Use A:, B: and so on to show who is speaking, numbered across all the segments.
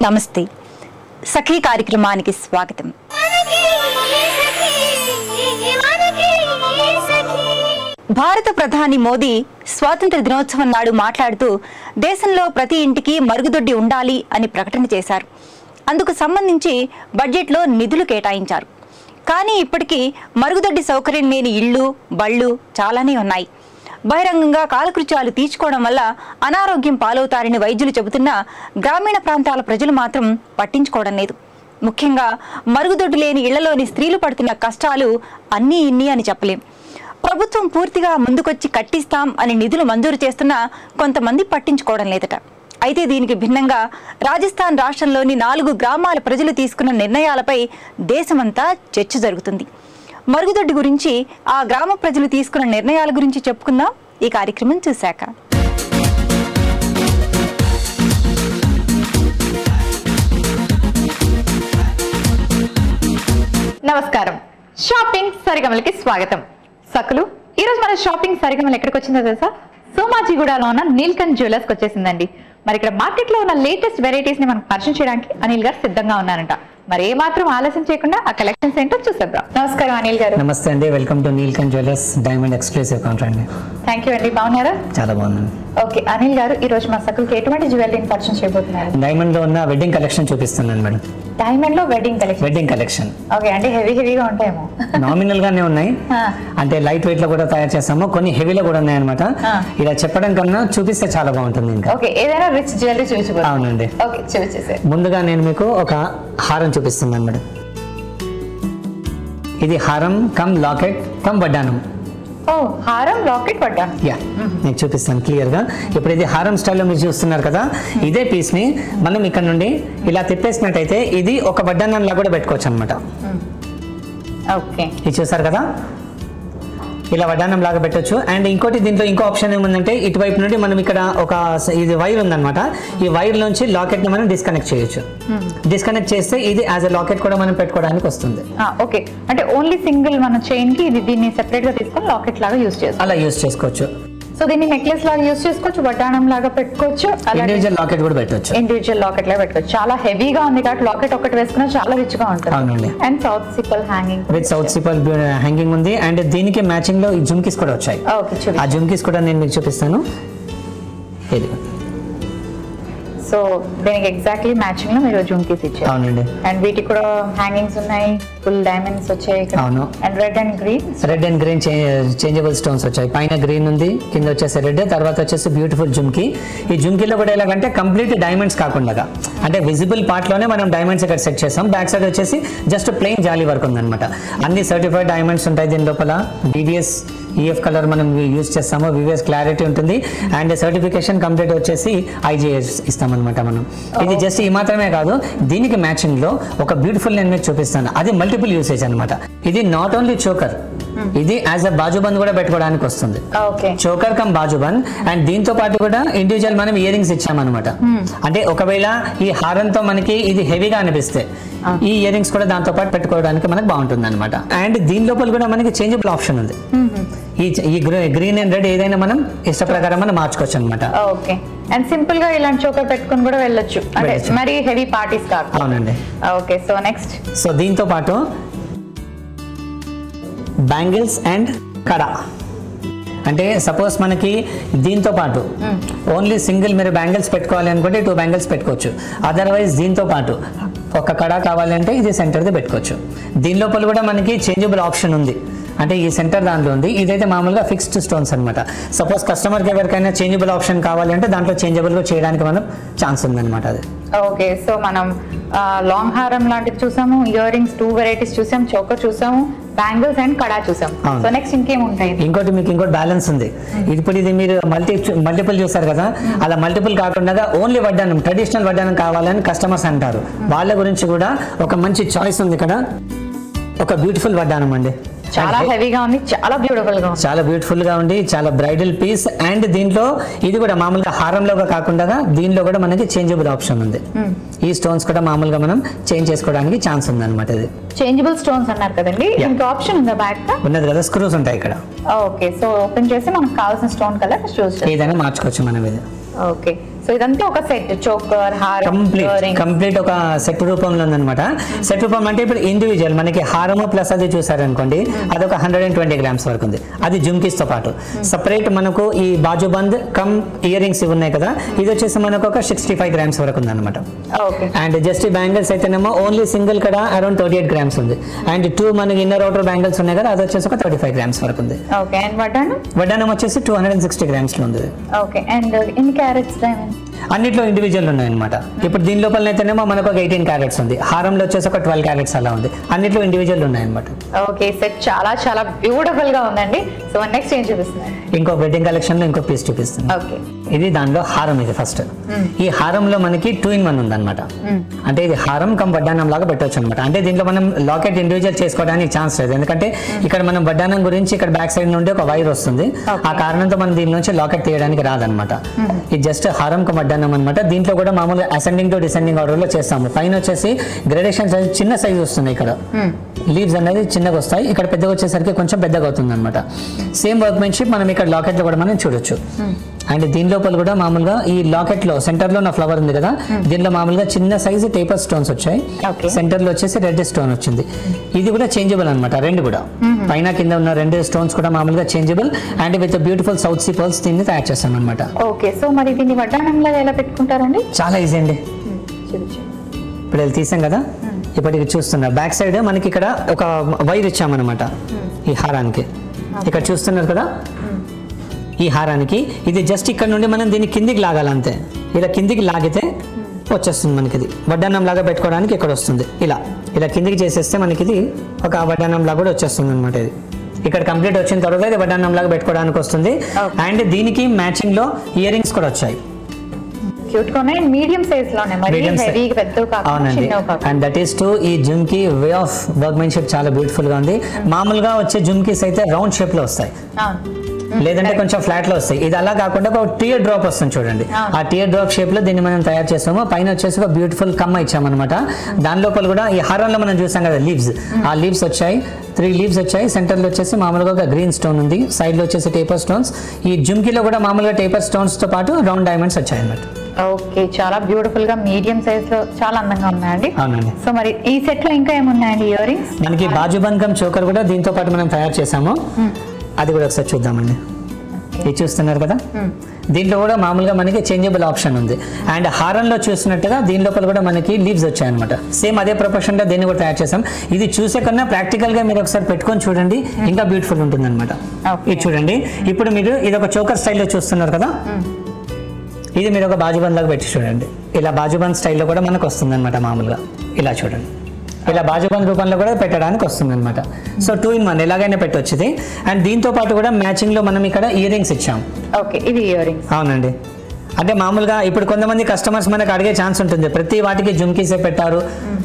A: నమస్తే సఖీ కార్యక్రమానికి స్వాగతం. భారత ప్రధాని మోదీ స్వాతంత్ర దినోత్సవం నాడు మాట్లాడుతూ దేశంలో ప్రతి ఇంటికి మరుగుదొడ్డి ఉండాలి అని ప్రకటన చేశారు. అందుకు సంబంధించి బడ్జెట్లో నిధులు కేటాయించారు. కానీ ఇప్పటికీ మరుగుదొడ్డి సౌకర్యం లేని ఇళ్లు బళ్ళు చాలానే ఉన్నాయి. బహిరంగంగా కాలకృత్యాలు తీర్చుకోవడం వల్ల అనారోగ్యం పాలవుతారని వైద్యులు చెబుతున్నా గ్రామీణ ప్రాంతాల ప్రజలు మాత్రం పట్టించుకోవడం లేదు. ముఖ్యంగా మరుగుదొడ్డి లేని ఇళ్లలోని స్త్రీలు పడుతున్న కష్టాలు అన్నీ ఇన్ని అని చెప్పలేం. ప్రభుత్వం పూర్తిగా ముందుకొచ్చి కట్టిస్తాం అని నిధులు మంజూరు చేస్తున్నా కొంతమంది పట్టించుకోవడం లేదట. అయితే దీనికి భిన్నంగా రాజస్థాన్ రాష్ట్రంలోని 4 గ్రామాల ప్రజలు తీసుకున్న నిర్ణయాలపై దేశమంతా చర్చ జరుగుతుంది. మరుగుదొడ్డి గురించి, ఆ గ్రామ ప్రజలు తీసుకున్న నిర్ణయాల గురించి చెప్పుకుందాం ఈ కార్యక్రమం చూశాక. నమస్కారం, షాపింగ్ సరిగమలకి స్వాగతం. సకులు ఈరోజు మన షాపింగ్ సరిగమలు ఎక్కడికి వచ్చిందో తెలుసా? సోమాజిగూడలో ఉన్న నీల్కంఠ్ జ్యువెలర్స్కి వచ్చేసిందండి. మరి ఇక్కడ మార్కెట్ లో ఉన్న లేటెస్ట్ వెరైటీస్ ని మనకు పరిచయం చేయడానికి అనిల్ గారు సిద్ధంగా ఉన్నారంట. మరి ఏ మాత్రం ఆలస్యం చేయకుండా ఆ కలెక్షన్స్ ఏంటో చూసేద్దాం. నమస్కారం అనిల్ గారు.
B: నమస్తే అండి, welcome to Neelkanth jewellers diamond exclusive counter అండి.
A: థ్యాంక్ యూ అండి. బాగున్నారా?
B: చాలా బాగుంది.
A: ఓకే అనిల్ గారు, ఈ రోజు మా సకులకి ఎటువంటి జ్యువెలరీని పరిచయం చేయబోతున్నారు?
B: డైమండ్ లో ఉన్న వెడ్డింగ్ కలెక్షన్ చూపిస్తున్నాను మేడం.
A: డైమండ్ లో వెడ్డింగ్ కలెక్షన్. ఓకే, అంటే హెవీగా ఉంటాయేమో? నామినల్
B: గానే ఉన్నాయి, అంటే లైట్ వెయిట్ లో కూడా తయారు చేస్తాము, కొన్ని హెవీలో కూడా ఉన్నాయి అనమాట. ఇలా చెప్పడం కన్నా చూపిస్తే చాలా బాగుంటుంది. ఇంకా
A: ఓకే, ఏదైనా రిచ్ జ్యువెలరీ చూపించు.
B: అవునండి.
A: ఓకే, చూపించేసే.
B: ముందుగా నేను మీకు ఒక హారం చూపిస్తున్నాను మేడం. ఇది హారం కమ్ లాకెట్ కమ్ వడ్డానం.
A: హారం లాకెట్ వడ్డానం.
B: నేను చూపిస్తాను క్లియర్ గా. ఇప్పుడు ఇది హారం స్టైల్లో మీరు చూస్తున్నారు కదా, ఇదే పీస్ ని మనం ఇక్కడ నుండి ఇలా తిప్పేసినట్టయితే ఇది ఒక వడ్డానంలా కూడా పెట్టుకోవచ్చు అనమాట. ఇది చూసారు కదా, ఇలా వడ్డానం లాగా పెట్టొచ్చు. అండ్ ఇంకోటి దీంట్లో ఇంకో ఆప్షన్ ఏముందంటే, ఇటువైపు నుండి మనం ఇక్కడ ఒక ఇది వైర్ ఉందన్నమాట. ఈ వైర్ నుంచి లాకెట్ ని మనం డిస్కనెక్ట్ చేయొచ్చు. డిస్కనెక్ట్ చేస్తే ఇది యాజ్ ఎ లాకెట్ కూడా మనం పెట్టుకోవడానికి వస్తుంది.
A: ఓకే, అంటే ఓన్లీ సింగిల్ మన చైన్ కి దీన్ని సెపరేట్ గా తీసుకొని లాకెట్ లాగా యూజ్ చేసుకోవచ్చు.
B: అలా యూజ్ చేసుకోవచ్చు.
A: సో దీన్ని నెక్లెస్ లాగా యూజ్ చేసుకోవచ్చు, వడ్డానం లాగా పెట్టుకోవచ్చు,
B: ఇండివిజువల్ లాకెట్ కూడా పెట్టొచ్చు.
A: ఇండివిజువల్ లాకెట్ లాగా పెట్టుకోవచ్చు. చాలా హెవీగా ఉంది కాబట్టి లాకెట్ ఒకటి వేసుకున్నా చాలా రిచ్ గా ఉంటుంది.
B: అవునండి.
A: And south సిపల్ hanging,
B: with south సిపల్ hanging ఉంది. అండ్ దీనికి మ్యాచింగ్ లో ఈ జుమ్కీస్ కూడా వచ్చాయి. ఆ జుమ్కీస్ కూడా నేను మీకు చూపిస్తాను.
A: సో దీనికి ఎగ్జాక్ట్లీ మ్యాచింగ్ లో మీరు జుమ్కీస్ ఇచ్చారు.
B: అవునండి.
A: అండ్ వీటికి కూడా హ్యాంగింగ్స్ ఉన్నాయి, ఫుల్ డైమండ్స్ వచ్చాయి.
B: అవును.
A: And red and green
B: changeable stones వచ్చాయి. పైన గ్రీన్ ఉంది, కింద వచ్చేసి రెడ్, తర్వాత వచ్చేసి బ్యూటిఫుల్ జుమ్కీ. ఈ జుమ్కీలో కూడా ఎలాగంటే కంప్లీట్ డైమండ్స్ కాకుండా, అంటే విజిబుల్ పార్ట్ లోనే మనం డైమండ్స్ ఇక్కడ సెట్ చేసాం. బ్యాక్ సైడ్ వచ్చేసి జస్ట్ ప్లెయిన్ జాలీ వర్క్ ఉందన్నమాట. అన్ని సర్టిఫైడ్ డైమండ్స్ ఉంటాయి దీని లోపల. BVS EF కలర్ మనం యూజ్ చేస్తాము, VVS క్లారిటీ ఉంటుంది. అండ్ సర్టిఫికేషన్ కంప్లీట్ వచ్చేసి IGS ఇస్తామన్నమాట మనం. ఇది జస్ట్ ఈ మాత్రమే కాదు, దీనికి మ్యాచింగ్ లో ఒక బ్యూటిఫుల్ నేను మీకు చూపిస్తాను. అది మల్టిపుల్ యూసేజ్ అనమాట. ఇది నాట్ ఓన్లీ చోకర్, ఇది యాజ్ అ బాజుబంద్ కూడా పెట్టుకోవడానికి వస్తుంది. Choker come bajuband. అండ్ దీంతో పాటు కూడా ఇండివిజువల్ మనం ఇయర్ రింగ్స్ ఇచ్చామన్నమాట. అంటే ఒకవేళ ఈ హారంతో మనకి ఇది హెవీగా అనిపిస్తే ఈ ఇయర్ రింగ్స్ కూడా దాంతో పాటు పెట్టుకోవడానికి మనకు బాగుంటుంది అనమాట. అండ్ దీని లోపల కూడా మనకి చేంజబుల్ ఆప్షన్ ఉంది. ఈ గ్రీన్ అండ్ రెడ్ ఏదైనా మనం ఇష్ట ప్రకారం మనం మార్చుకోవచ్చు అనమాట.
A: ఓకే, అండ్ సింపుల్ గా ఇలాంటి చోకర్ పెట్టుకొని కూడా వెళ్ళొచ్చు, అంటే మరి హెవీ పార్టీస్ కాదు.
B: అవునండి.
A: Okay, so next.
B: సో దీంతో పాటు బ్యాంగిల్స్ అండ్ కడా. అంటే సపోజ్ మనకి దీంతో పాటు ఓన్లీ సింగిల్ మీరు బ్యాంగిల్స్ పెట్టుకోవాలి అనుకుంటే 2 బ్యాంగిల్స్ పెట్టుకోవచ్చు. అదర్వైజ్ దీంతో పాటు ఒక కడా కావాలంటే ఇది సెంటర్ది పెట్టుకోవచ్చు. దీని లోపల కూడా మనకి చేంజబుల్ ఆప్షన్ ఉంది. అంటే ఈ సెంటర్ దాంట్లో ఉంది, ఇదైతే మామూలుగా ఫిక్స్డ్ స్టోన్స్ అనమాట. సపోజ్ కస్టమర్కి ఎవరికైనా చేంజబుల్ ఆప్షన్ కావాలంటే దాంట్లో చేంజబుల్గా చేయడానికి మనం ఛాన్స్ ఉందన్నమాట. అది
A: ఓకే, సో మనం లాంగ్ హారం లాంటిది చూసాము, ఇయర్ రింగ్స్ 2 వెరైటీస్ చూసాం, చోకర్ చూసాము, బ్యాంగిల్స్ అండ్ కడా చూసాం. సో నెక్స్ట్ ఇంకేముంటాయి?
B: ఇంకోటి మీకు ఇంకోటి బ్యాలెన్స్ ఉంది. ఇప్పుడు ఇది మీరు మల్టిపుల్ చూసారు కదా, అలా మల్టిపుల్ కాకుండా ఓన్లీ వడ్డానం, ట్రెడిషనల్ వడ్డానం కావాలని కస్టమర్స్ అంటారు. వాళ్ళ గురించి కూడా ఒక మంచి చాయిస్ ఉంది ఇక్కడ. ఒక బ్యూటిఫుల్ వడ్డానం అండి,
A: చాలా హెవీగా ఉంది, చాలా బ్యూటిఫుల్ గా ఉంది,
B: చాలా బ్యూటిఫుల్ గా ఉంది, చాలా బ్రైడల్ పీస్. అండ్ దీంట్లో ఇది కూడా మామూలుగా హారంలోగా కాకుండా దీనిలో కూడా మనకి చేంజబుల్ ఆప్షన్ ఉంది. ఈ స్టోన్స్ కూడా మామూలుగా మనం చేంజ్ చేసుకోవడానికి ఛాన్స్ ఉంది అనమాట. ఇది
A: చేంజబుల్ స్టోన్స్ అన్నారు కదండి, ఇంకా ఆప్షన్ ఉందా బ్యాక్?
B: ఉన్నది కదా, స్క్రూస్ ఉంటాయి ఇక్కడ.
A: ఓకే, సో ఓపెన్ చేసి మనకు కావాల్సిన స్టోన్ కలర్ చూస్
B: ఏదైనా మార్చుకోవచ్చు మనం ఇది.
A: ఓకే, సో ఇదంతా ఒక సెట్, చోకర్, హారం,
B: కంప్లీట్ ఒక సెట్ రూపంలో ఉందన్నమాట. సెట్ రూపం అంటే ఇప్పుడు ఇండివిజువల్ మనకి హారము ప్లస్ అది చూసారనుకోండి, అదొక 120 గ్రామ్స్ వరకు ఉంది. అది జుమ్కీస్ తో పాటు సపరేట్ మనకు ఈ బాజుబంద్ కమ్ ఇయర్ రింగ్స్ ఇవి ఉన్నాయి కదా, ఇది వచ్చేసి మనకు ఒక 65 గ్రామ్స్ వరకు ఉంది అనమాట. అండ్ జస్ట్ బ్యాంగిల్స్ అయితేనేమో ఓన్లీ సింగిల్ కడ అరౌండ్ 38 గ్రామ్స్ ఉంది. అండ్ 2 మనకి ఇన్నర్ అవుటర్ బ్యాంగిల్స్ ఉన్నాయి కదా, అది వచ్చేసి ఒక 35 గ్రామ్స్ వరకు ఉంది. వడ్డానం వచ్చేసి 260 గ్రామ్స్ లో ఉంది. అన్నిట్లో ఇండివిజువల్ ఉన్నాయి అనమాట. ఇప్పుడు దీని లోపల అయితేనేమో మనకు ఒక 18 క్యారెట్స్ ఉంది, హారంలో వచ్చేసి ఒక 12 క్యారెట్స్ అలా ఉంది. అన్నిట్లో ఇండివిజువల్ ఉన్నాయి అనమాట.
A: ఓకే, సెట్ చాలా చాలా బ్యూటిఫుల్ గా ఉందండి. సో నెక్స్ట్ ఏం చూపిస్తున్నారు?
B: ఇంకో వెడ్డింగ్ కలెక్షన్ లో ఇంకో పీస్ చూపిస్తుంది. ఇది దానిలో హారం. ఇది ఫస్ట్ ఈ హారంలో మనకి 2-in-1 ఉంది అనమాట. అంటే ఇది హారం కమ్ వడ్డానం లాగా పెట్టవచ్చు అనమాట. అంటే దీంట్లో మనం లాకెట్ ఇండివిజువల్ చేసుకోవడానికి ఛాన్స్ లేదు, ఎందుకంటే ఇక్కడ మనం వడ్డానం గురించి ఇక్కడ బ్యాక్ సైడ్ నుండి ఒక వైర్ వస్తుంది. ఆ కారణంతో మనం దీని నుంచి లాకెట్ తీయడానికి రాదనమాట. ఇది జస్ట్ హారం కమ్ వడ్డానం అనమాట. దీంట్లో కూడా మామూలుగా అసెండింగ్ టు డిసెండింగ్ ఆర్డర్ లో చేస్తాము. పైన వచ్చేసి గ్రేడేషన్ సైజ్ చిన్న సైజ్ వస్తుంది. ఇక్కడ లీవ్స్ అనేది చిన్నగా వస్తాయి, ఇక్కడ పెద్దగా వచ్చేసరికి కొంచెం పెద్దగా అవుతుంది అనమాట. సేమ్ వర్క్మెన్షిప్ మనం ఇక్కడ లాకెట్ లో కూడా మనం చూడొచ్చు. అండ్ దీని లోపల కూడా మామూలుగా ఈ లాకెట్ లో సెంటర్ లో ఉన్న ఫ్లవర్ ఉంది కదా, దీనిలో మామూలుగా చిన్న సైజు టేపర్ స్టోన్స్ వచ్చాయి. సెంటర్ లో వచ్చేసి రెడ్ స్టోన్ వచ్చింది. ఇది కూడా చేంజబుల్ అనమాట. రెండు కూడా పైన కింద ఉన్న 2 స్టోన్స్ కూడా మామూలుగా changeable and with beautiful south sea pearls దీన్ని తయారు చేస్తాం అనమాట.
A: ఓకే, సో మరి దీన్ని వడ్డానంలో ఎలా పెట్టుకుంటారండి?
B: చాలా ఈజీ అండి. ఇప్పుడు వెళ్ళి తీసాం కదా, ఇప్పటికి చూస్తున్నారు బ్యాక్ సైడ్ మనకి ఇక్కడ ఒక వైర్ ఇచ్చామన్నమాట ఈ హారానికి. ఇక్కడ చూస్తున్నారు కదా, ఈ హారానికి ఇది జస్ట్ ఇక్కడ నుండి మనం దీన్ని కిందికి లాగాలంతే. ఇలా కిందికి లాగితే వచ్చేస్తుంది మనకి. ఇది వడ్డానం లాగా పెట్టుకోవడానికి ఇక్కడ వస్తుంది. ఇలా ఇలా కిందికి చేసేస్తే మనకి ఇది ఒక వడ్డానం లాగా కూడా వచ్చేస్తుంది అనమాట. ఇది ఇక్కడ కంప్లీట్ వచ్చిన తర్వాత ఇది వడ్డానం లాగా పెట్టుకోవడానికి వస్తుంది. అండ్ దీనికి మ్యాచింగ్ లో ఇయర్ రింగ్స్ కూడా వచ్చాయి. అండ్ దట్ ఈస్ టు ఈ జుమ్కీ వే ఆఫ్ వర్క్మెన్షిప్ చాలా బ్యూటిఫుల్ గా ఉంది. మామూలుగా వచ్చే జుమ్కీస్ అయితే రౌండ్ షేప్ లో వస్తాయి, లేదంటే కొంచెం ఫ్లాట్ లో వస్తాయి. ఇది అలా కాకుండా ఒక టియర్ డ్రాప్ వస్తుంది చూడండి. ఆ టియర్ డ్రాప్ షేప్ లో దీన్ని మనం తయారు చేస్తాము. పైన వచ్చేసి ఒక బ్యూటిఫుల్ కమ్మ ఇచ్చామన్నమాట. దాని లోపల కూడా ఈ హారంలో మనం చూసాం కదా లీవ్స్, ఆ లీవ్స్ వచ్చాయి. 3 లీవ్స్ వచ్చాయి. సెంటర్ లో వచ్చేసి మామూలుగా ఒక గ్రీన్ స్టోన్ ఉంది, సైడ్ లో వచ్చేసి టేపర్ స్టోన్స్. ఈ జుమ్కీలో కూడా మామూలుగా టేపర్ స్టోన్స్ తో పాటు రౌండ్ డైమండ్స్ వచ్చాయి అన్నమాట.
A: ఓకే, చాలా బ్యూటిఫుల్ గా మీడియం సైజ్ లో చాలా అందంగా ఉన్నాయండి. అవునండి. సో మరి ఈ సెట్ లో ఇంకా ఏమున్నాయండి ఇయర్ రింగ్స్?
B: మనకి బాజుబంద్ చోకర్ కూడా దీంతో పాటు మనం తయారు చేసాము. అది కూడా ఒకసారి చూద్దామండి. ఇది చూస్తున్నారు కదా, దీంట్లో కూడా మామూలుగా మనకి చేంజబుల్ ఆప్షన్ ఉంది. అండ్ హారంలో చూసినట్టుగా దీని లోపల కూడా మనకి లీవ్స్ వచ్చాయి అనమాట. సేమ్ అదే ప్రొపోర్షన్ లో దీన్ని కూడా తయారు చేసాం. ఇది చూసే కన్నా ప్రాక్టికల్ గా మీరు ఒకసారి పెట్టుకొని చూడండి, ఇంకా బ్యూటిఫుల్ ఉంటుంది అనమాట. ఇది చూడండి, ఇప్పుడు మీరు ఇది ఒక చోకర్ స్టైల్లో చూస్తున్నారు కదా, ఇది మీరు ఒక బాజుబంద్ లాగా పెట్టి చూడండి. ఇలా బాజుబంద్ స్టైల్లో కూడా మనకు వస్తుంది అనమాట. మామూలుగా ఇలా చూడండి, ఇలా బాజుబంద్ రూపంలో కూడా పెట్టడానికి వస్తుంది అనమాట. సో 2-in-1 ఎలాగైనా పెట్టొచ్చుది. అండ్ దీంతో పాటు కూడా మ్యాచింగ్ లో మనం ఇక్కడ ఇయర్ రింగ్స్ ఇచ్చాం.
A: ఓకే, ఇది ఇయర్ రింగ్స్.
B: అవునండి. అంటే మామూలుగా ఇప్పుడు కొంతమంది కస్టమర్స్ మనకు అడిగే ఛాన్స్ ఉంటుంది, ప్రతి వాటికి జుమ్కీసే పెట్టారు,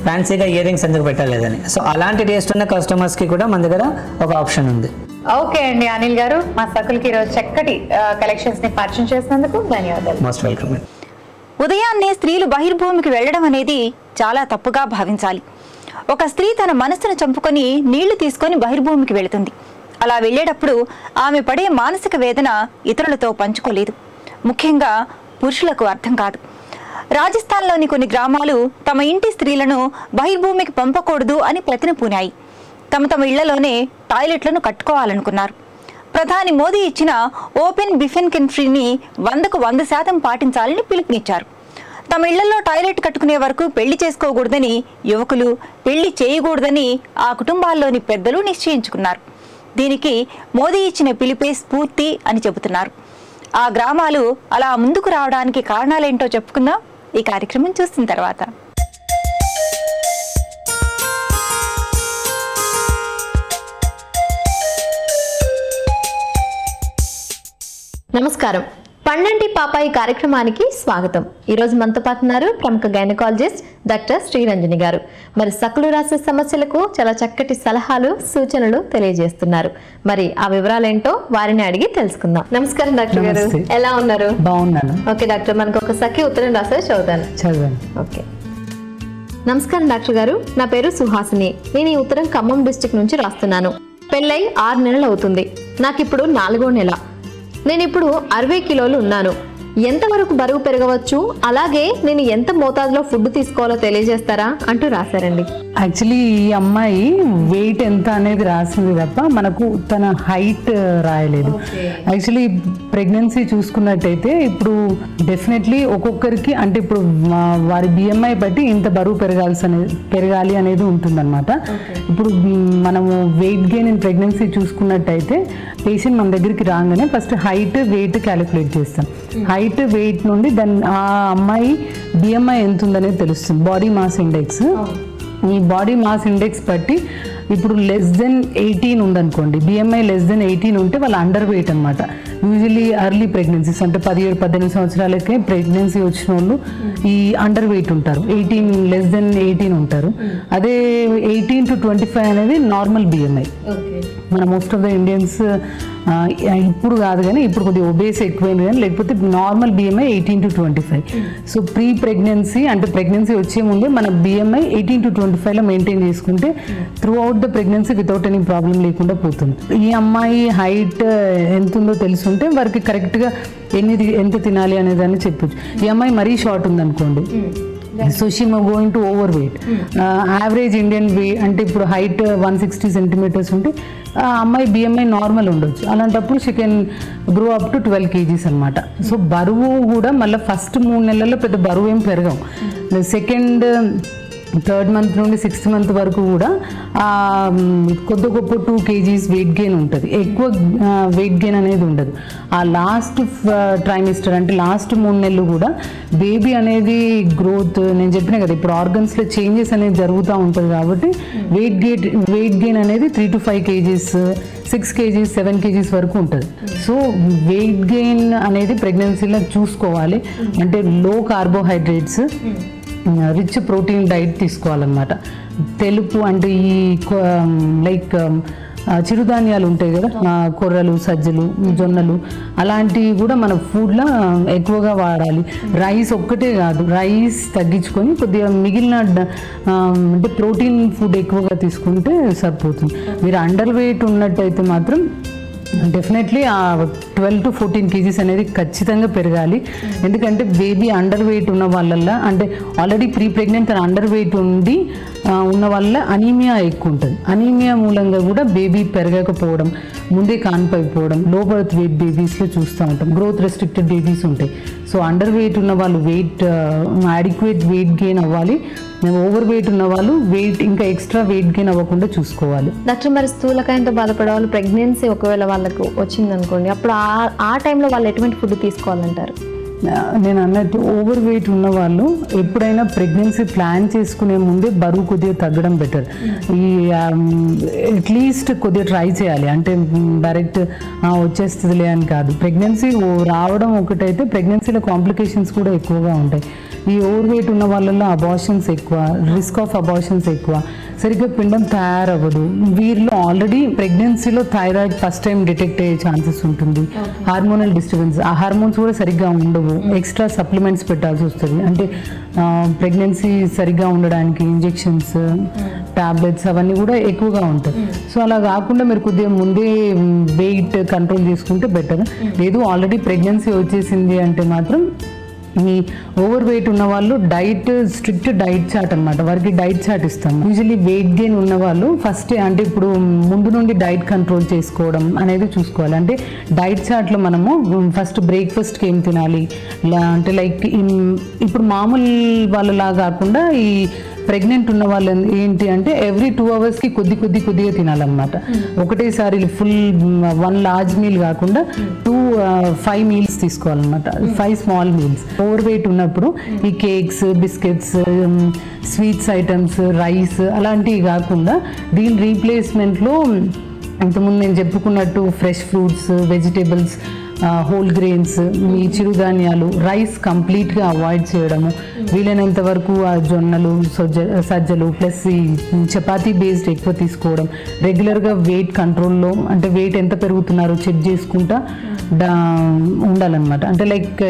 B: ఫ్యాన్సీగా ఇయర్ రింగ్స్ ఎందుకు పెట్టలేదని. సో అలాంటి టేస్ట్ ఉన్న కస్టమర్స్ కి కూడా మన దగ్గర ఒక ఆప్షన్ ఉంది.
A: ఓకే అండి, అనిల్ గారు మా సకులకి ఈరోజు చక్కటి కలెక్షన్స్ ని పరిచయం చేసినందుకు ధన్యవాదాలు.
B: Most welcome.
A: ఉదయాన్నే స్త్రీలు బహిర్భూమికి వెళ్లడం అనేది చాలా తప్పుగా భావించాలి. ఒక స్త్రీ తన మనసును చంపుకొని నీళ్లు తీసుకొని బహిర్భూమికి వెళుతుంది. అలా వెళ్లేటప్పుడు ఆమె పడే మానసిక వేదన ఇతరులతో పంచుకోలేదు. ముఖ్యంగా పురుషులకు అర్థం కాదు. రాజస్థాన్లోని కొన్ని గ్రామాలు తమ ఇంటి స్త్రీలను బహిర్భూమికి పంపకూడదు అని ప్రతిన పూనాయి. తమ ఇళ్లలోనే టాయిలెట్లను కట్టుకోవాలనుకున్నారు. ప్రధాని మోదీ ఇచ్చిన ఓపెన్ బిఫెన్ కెంట్రీని 100కు 100% పాటించాలని పిలుపునిచ్చారు. తమ ఇళ్లలో టాయిలెట్ కట్టుకునే వరకు పెళ్లి చేసుకోకూడదని యువకులు, పెళ్లి చేయకూడదని ఆ కుటుంబాల్లోని పెద్దలు నిశ్చయించుకున్నారు. దీనికి మోదీ ఇచ్చిన పిలుపే స్ఫూర్తి అని చెబుతున్నారు. ఆ గ్రామాలు అలా ముందుకు రావడానికి కారణాలేంటో చెప్పుకుందాం ఈ కార్యక్రమం చూసిన తర్వాత.
C: నమస్కారం, పండంటి పాపాయి కార్యక్రమానికి స్వాగతం. ఈరోజు మనతో పాటున్నారు ప్రముఖ గైనకాలజిస్ట్ డాక్టర్ శ్రీరంజని గారు. మరి సకులు రాసే సమస్యలకు చాలా చక్కటి సలహాలు, సూచనలు తెలియజేస్తున్నారు. మరి ఆ వివరాలేంటో వారిని అడిగి తెలుసుకుందాం. నమస్కారం డాక్టర్ గారు, ఎలా ఉన్నారు?
B: బాగున్నాను.
C: ఓకే డాక్టర్, మనకు ఒక సఖి ఉత్తరం రాసేది చదువుతాను. ఓకే. నమస్కారం డాక్టర్ గారు, నా పేరు సుహాసిని. నేను ఈ ఉత్తరం ఖమ్మం డిస్ట్రిక్ట్ నుంచి రాస్తున్నాను. పెళ్ళై 6 నెలలు అవుతుంది. నాకు ఇప్పుడు 4వ నెల. నేను ఇప్పుడు 60 కిలోలు ఉన్నాను. ఎంతవరకు బరువు పెరగవచ్చు, అలాగే నేను ఎంత మోతాదులో ఫుడ్ తీసుకోవాలో తెలియజేస్తారా అంటూ రాశారండి.
D: యాక్చువల్లీ ఈ అమ్మాయి వెయిట్ ఎంత అనేది రాసింది తప్ప మనకు తన హైట్ రాయలేదు. యాక్చువల్లీ ప్రెగ్నెన్సీ చూసుకున్నట్టయితే ఇప్పుడు డెఫినెట్లీ ఒక్కొక్కరికి అంటే ఇప్పుడు వారి బిఎంఐ బట్టి ఇంత బరువు పెరగాలి అనేది ఉంటుందన్నమాట. ఇప్పుడు మనము వెయిట్ గెయిన్ ఇన్ ప్రెగ్నెన్సీ చూసుకున్నట్టయితే పేషెంట్ మన దగ్గరికి రాగానే ఫస్ట్ హైట్ వెయిట్ క్యాలిక్యులేట్ చేస్తాం. హైట్ వెయిట్ నుండి దాని ఆ అమ్మాయి బిఎంఐ ఎంత ఉందనేది తెలుస్తుంది. బాడీ మాస్ ఇండెక్స్, ఈ బాడీ మాస్ ఇండెక్స్ బట్టి ఇప్పుడు <18 ఉందనుకోండి, బిఎంఐ <18 ఉంటే వాళ్ళు అండర్ వెయిట్ అనమాట. యూజువల్లీ ఎర్లీ ప్రెగ్నెన్సీస్ అంటే 17-18 సంవత్సరాలకే ప్రెగ్నెన్సీ వచ్చిన వాళ్ళు ఈ అండర్ వెయిట్ ఉంటారు, 18 ఉంటారు. అదే 18 to 25 అనేది నార్మల్ బిఎంఐ. మన మోస్ట్ ఆఫ్ ద ఇండియన్స్ ఇప్పుడు కాదు కానీ ఇప్పుడు కొద్దిగా ఒబేస్ ఎక్కువైంది కానీ, లేకపోతే normal BMI 18 to 25. So pre pregnancy అంటే ప్రెగ్నెన్సీ వచ్చే ముందే మన బిఎంఐ 18 to 25లో మెయింటైన్ చేసుకుంటే through out the pregnancy without any problem లేకుండా పోతుంది. ఈ అమ్మాయి హైట్ ఎంత ఉందో తెలుసుంటే వారికి కరెక్ట్గా ఎంత తినాలి అనేదాన్ని చెప్పొచ్చు. ఈ అమ్మాయి మరీ షార్ట్ ఉందనుకోండి, so she going to over weight. Average Indian అంటే ఇప్పుడు హైట్ 160 centimeters ఉంటే ఆ అమ్మాయి బిఎంఐ నార్మల్ ఉండొచ్చు. అలాంటప్పుడు she can grow up to 12 kgs అనమాట. సో బరువు కూడా మళ్ళీ ఫస్ట్ 3 నెలల్లో పెద్ద బరువు ఏం పెరగం. సెకండ్ 3rd month నుండి 6th month వరకు కూడా కొద్ది గొప్ప 2 kgs వెయిట్ గెయిన్ ఉంటుంది, ఎక్కువ వెయిట్ గెయిన్ అనేది ఉండదు. ఆ లాస్ట్ ట్రైమిస్టర్ అంటే లాస్ట్ 3 నెలలు కూడా బేబీ అనేది గ్రోత్, నేను చెప్పినా కదా ఇప్పుడు ఆర్గన్స్లో చేంజెస్ అనేది జరుగుతూ ఉంటుంది కాబట్టి వెయిట్ గెయిన్ అనేది 3 to 5 kgs, 6 kgs, 7 kgs వరకు ఉంటుంది. సో వెయిట్ గెయిన్ అనేది ప్రెగ్నెన్సీలో చూసుకోవాలి. అంటే లో కార్బోహైడ్రేట్స్, రిచ్ ప్రోటీన్ డైట్ తీసుకోవాలన్నమాట. తెలుపు అంటే ఈ లైక్ చిరుధాన్యాలు ఉంటాయి కదా, కొర్రలు, సజ్జలు, జొన్నలు, అలాంటివి కూడా మన ఫుడ్లో ఎక్కువగా వాడాలి. రైస్ ఒక్కటే కాదు, రైస్ తగ్గించుకొని కొద్దిగా మిగిలిన అంటే ప్రోటీన్ ఫుడ్ ఎక్కువగా తీసుకుంటే సరిపోతుంది. మీరు అండర్ వెయిట్ ఉన్నట్టయితే మాత్రం డెఫినెట్లీ ఆ 12 to 14 kgs అనేది ఖచ్చితంగా పెరగాలి. ఎందుకంటే బేబీ అండర్ వెయిట్ ఉన్న వాళ్ళల్లో అంటే ఆల్రెడీ ప్రీ ప్రెగ్నెంట్ అని అండర్ వెయిట్ ఉండి ఉన్న వాళ్ళ అనీమియా ఎక్కువ ఉంటుంది. అనీమియా మూలంగా కూడా బేబీ పెరగకపోవడం, ముందే కాన్పైపోవడం, లో బర్త్ వెయిట్ బేబీస్లో చూస్తూ ఉంటాం. గ్రోత్ రెస్ట్రిక్టెడ్ బేబీస్ ఉంటాయి. సో అండర్ వెయిట్ ఉన్న వాళ్ళు అడిక్వేట్ వెయిట్ గెయిన్ అవ్వాలి. ఓవర్ వెయిట్ ఉన్న వాళ్ళు ఇంకా ఎక్స్ట్రా వెయిట్ గెయిన్ అవ్వకుండా చూసుకోవాలి.
C: డాక్టర్, మరి స్థూలకాయంతో బాధపడే వాళ్ళు ప్రెగ్నెన్సీ ఒకవేళ వాళ్ళకు వచ్చిందనుకోండి, అప్పుడు ఆ టైంలో వాళ్ళు ఎటువంటి ఫుడ్ తీసుకోవాలంటారు?
D: నేను అన్నట్టు ఓవర్ వెయిట్ ఉన్న వాళ్ళు ఎప్పుడైనా ప్రెగ్నెన్సీ ప్లాన్ చేసుకునే ముందే బరువు కొద్దిగా తగ్గడం బెటర్. ఈ అట్లీస్ట్ కొద్దిగా ట్రై చేయాలి. అంటే డైరెక్ట్ వచ్చేస్తుందిలే అని కాదు. ప్రెగ్నెన్సీ రావడం ఒకటైతే ప్రెగ్నెన్సీలో కాంప్లికేషన్స్ కూడా ఎక్కువగా ఉంటాయి. ఈ ఓవర్ వెయిట్ ఉన్న వాళ్ళల్లో అబార్షన్స్ ఎక్కువ, రిస్క్ ఆఫ్ అబార్షన్స్ ఎక్కువ, సరిగ్గా పిండం తయారవ్వదు. వీరిలో ఆల్రెడీ ప్రెగ్నెన్సీలో థైరాయిడ్ ఫస్ట్ టైం డిటెక్ట్ అయ్యే ఛాన్సెస్ ఉంటుంది. హార్మోనల్ డిస్టర్బెన్స్, ఆ హార్మోన్స్ కూడా సరిగ్గా ఉండవు, ఎక్స్ట్రా సప్లిమెంట్స్ పెట్టాల్సి వస్తుంది. అంటే ప్రెగ్నెన్సీ సరిగ్గా ఉండడానికి ఇంజెక్షన్స్, టాబ్లెట్స్ అవన్నీ కూడా ఎక్కువగా ఉంటాయి. సో అలా కాకుండా మీరు కొద్దిగా ముందే వెయిట్ కంట్రోల్ చేసుకుంటే బెటర్. లేదు ఆల్రెడీ ప్రెగ్నెన్సీ వచ్చేసింది అంటే మాత్రం మీ ఓవర్ వెయిట్ ఉన్న వాళ్ళు స్ట్రిక్ట్ డైట్ చార్ట్ అనమాట, వారికి డైట్ చార్ట్ ఇస్తాం. యూజువల్లీ వెయిట్ గెయిన్ ఉన్న వాళ్ళు ఫస్ట్ అంటే ఇప్పుడు ముందు నుండి డైట్ కంట్రోల్ చేసుకోవడం అనేది చూసుకోవాలి. అంటే డైట్ చార్ట్లో మనము ఫస్ట్ బ్రేక్ఫాస్ట్కి ఏం తినాలి అంటే లైక్ ఇప్పుడు మామూలు వాళ్ళలా కాకుండా ఈ ప్రెగ్నెంట్ ఉన్న వాళ్ళు ఏంటి అంటే ఎవ్రీ 2 hours కొద్దిగా తినాలన్నమాట. ఒకటేసారి ఫుల్ 1 large meal కాకుండా 5 meals తీసుకోవాలన్నమాట, 5 small meals. ఓవర్ వెయిట్ ఉన్నప్పుడు ఈ cakes, biscuits, sweets items, rice అలాంటివి కాకుండా దీని రీప్లేస్మెంట్లో ఇంతకుముందు నేను చెప్పుకున్నట్టు fresh fruits, vegetables, whole grains, మీ చిరుధాన్యాలు, రైస్ కంప్లీట్గా అవాయిడ్ చేయడము, వీలైనంత వరకు ఆ జొన్నలు, సజ్జలు ప్లస్ ఈ చపాతీ బేస్డ్ ఎక్కువ తీసుకోవడం, రెగ్యులర్గా వెయిట్ కంట్రోల్లో అంటే వెయిట్ ఎంత పెరుగుతున్నారో చెక్ చేసుకుంటా ఉండాలన్నమాట. అంటే లైక్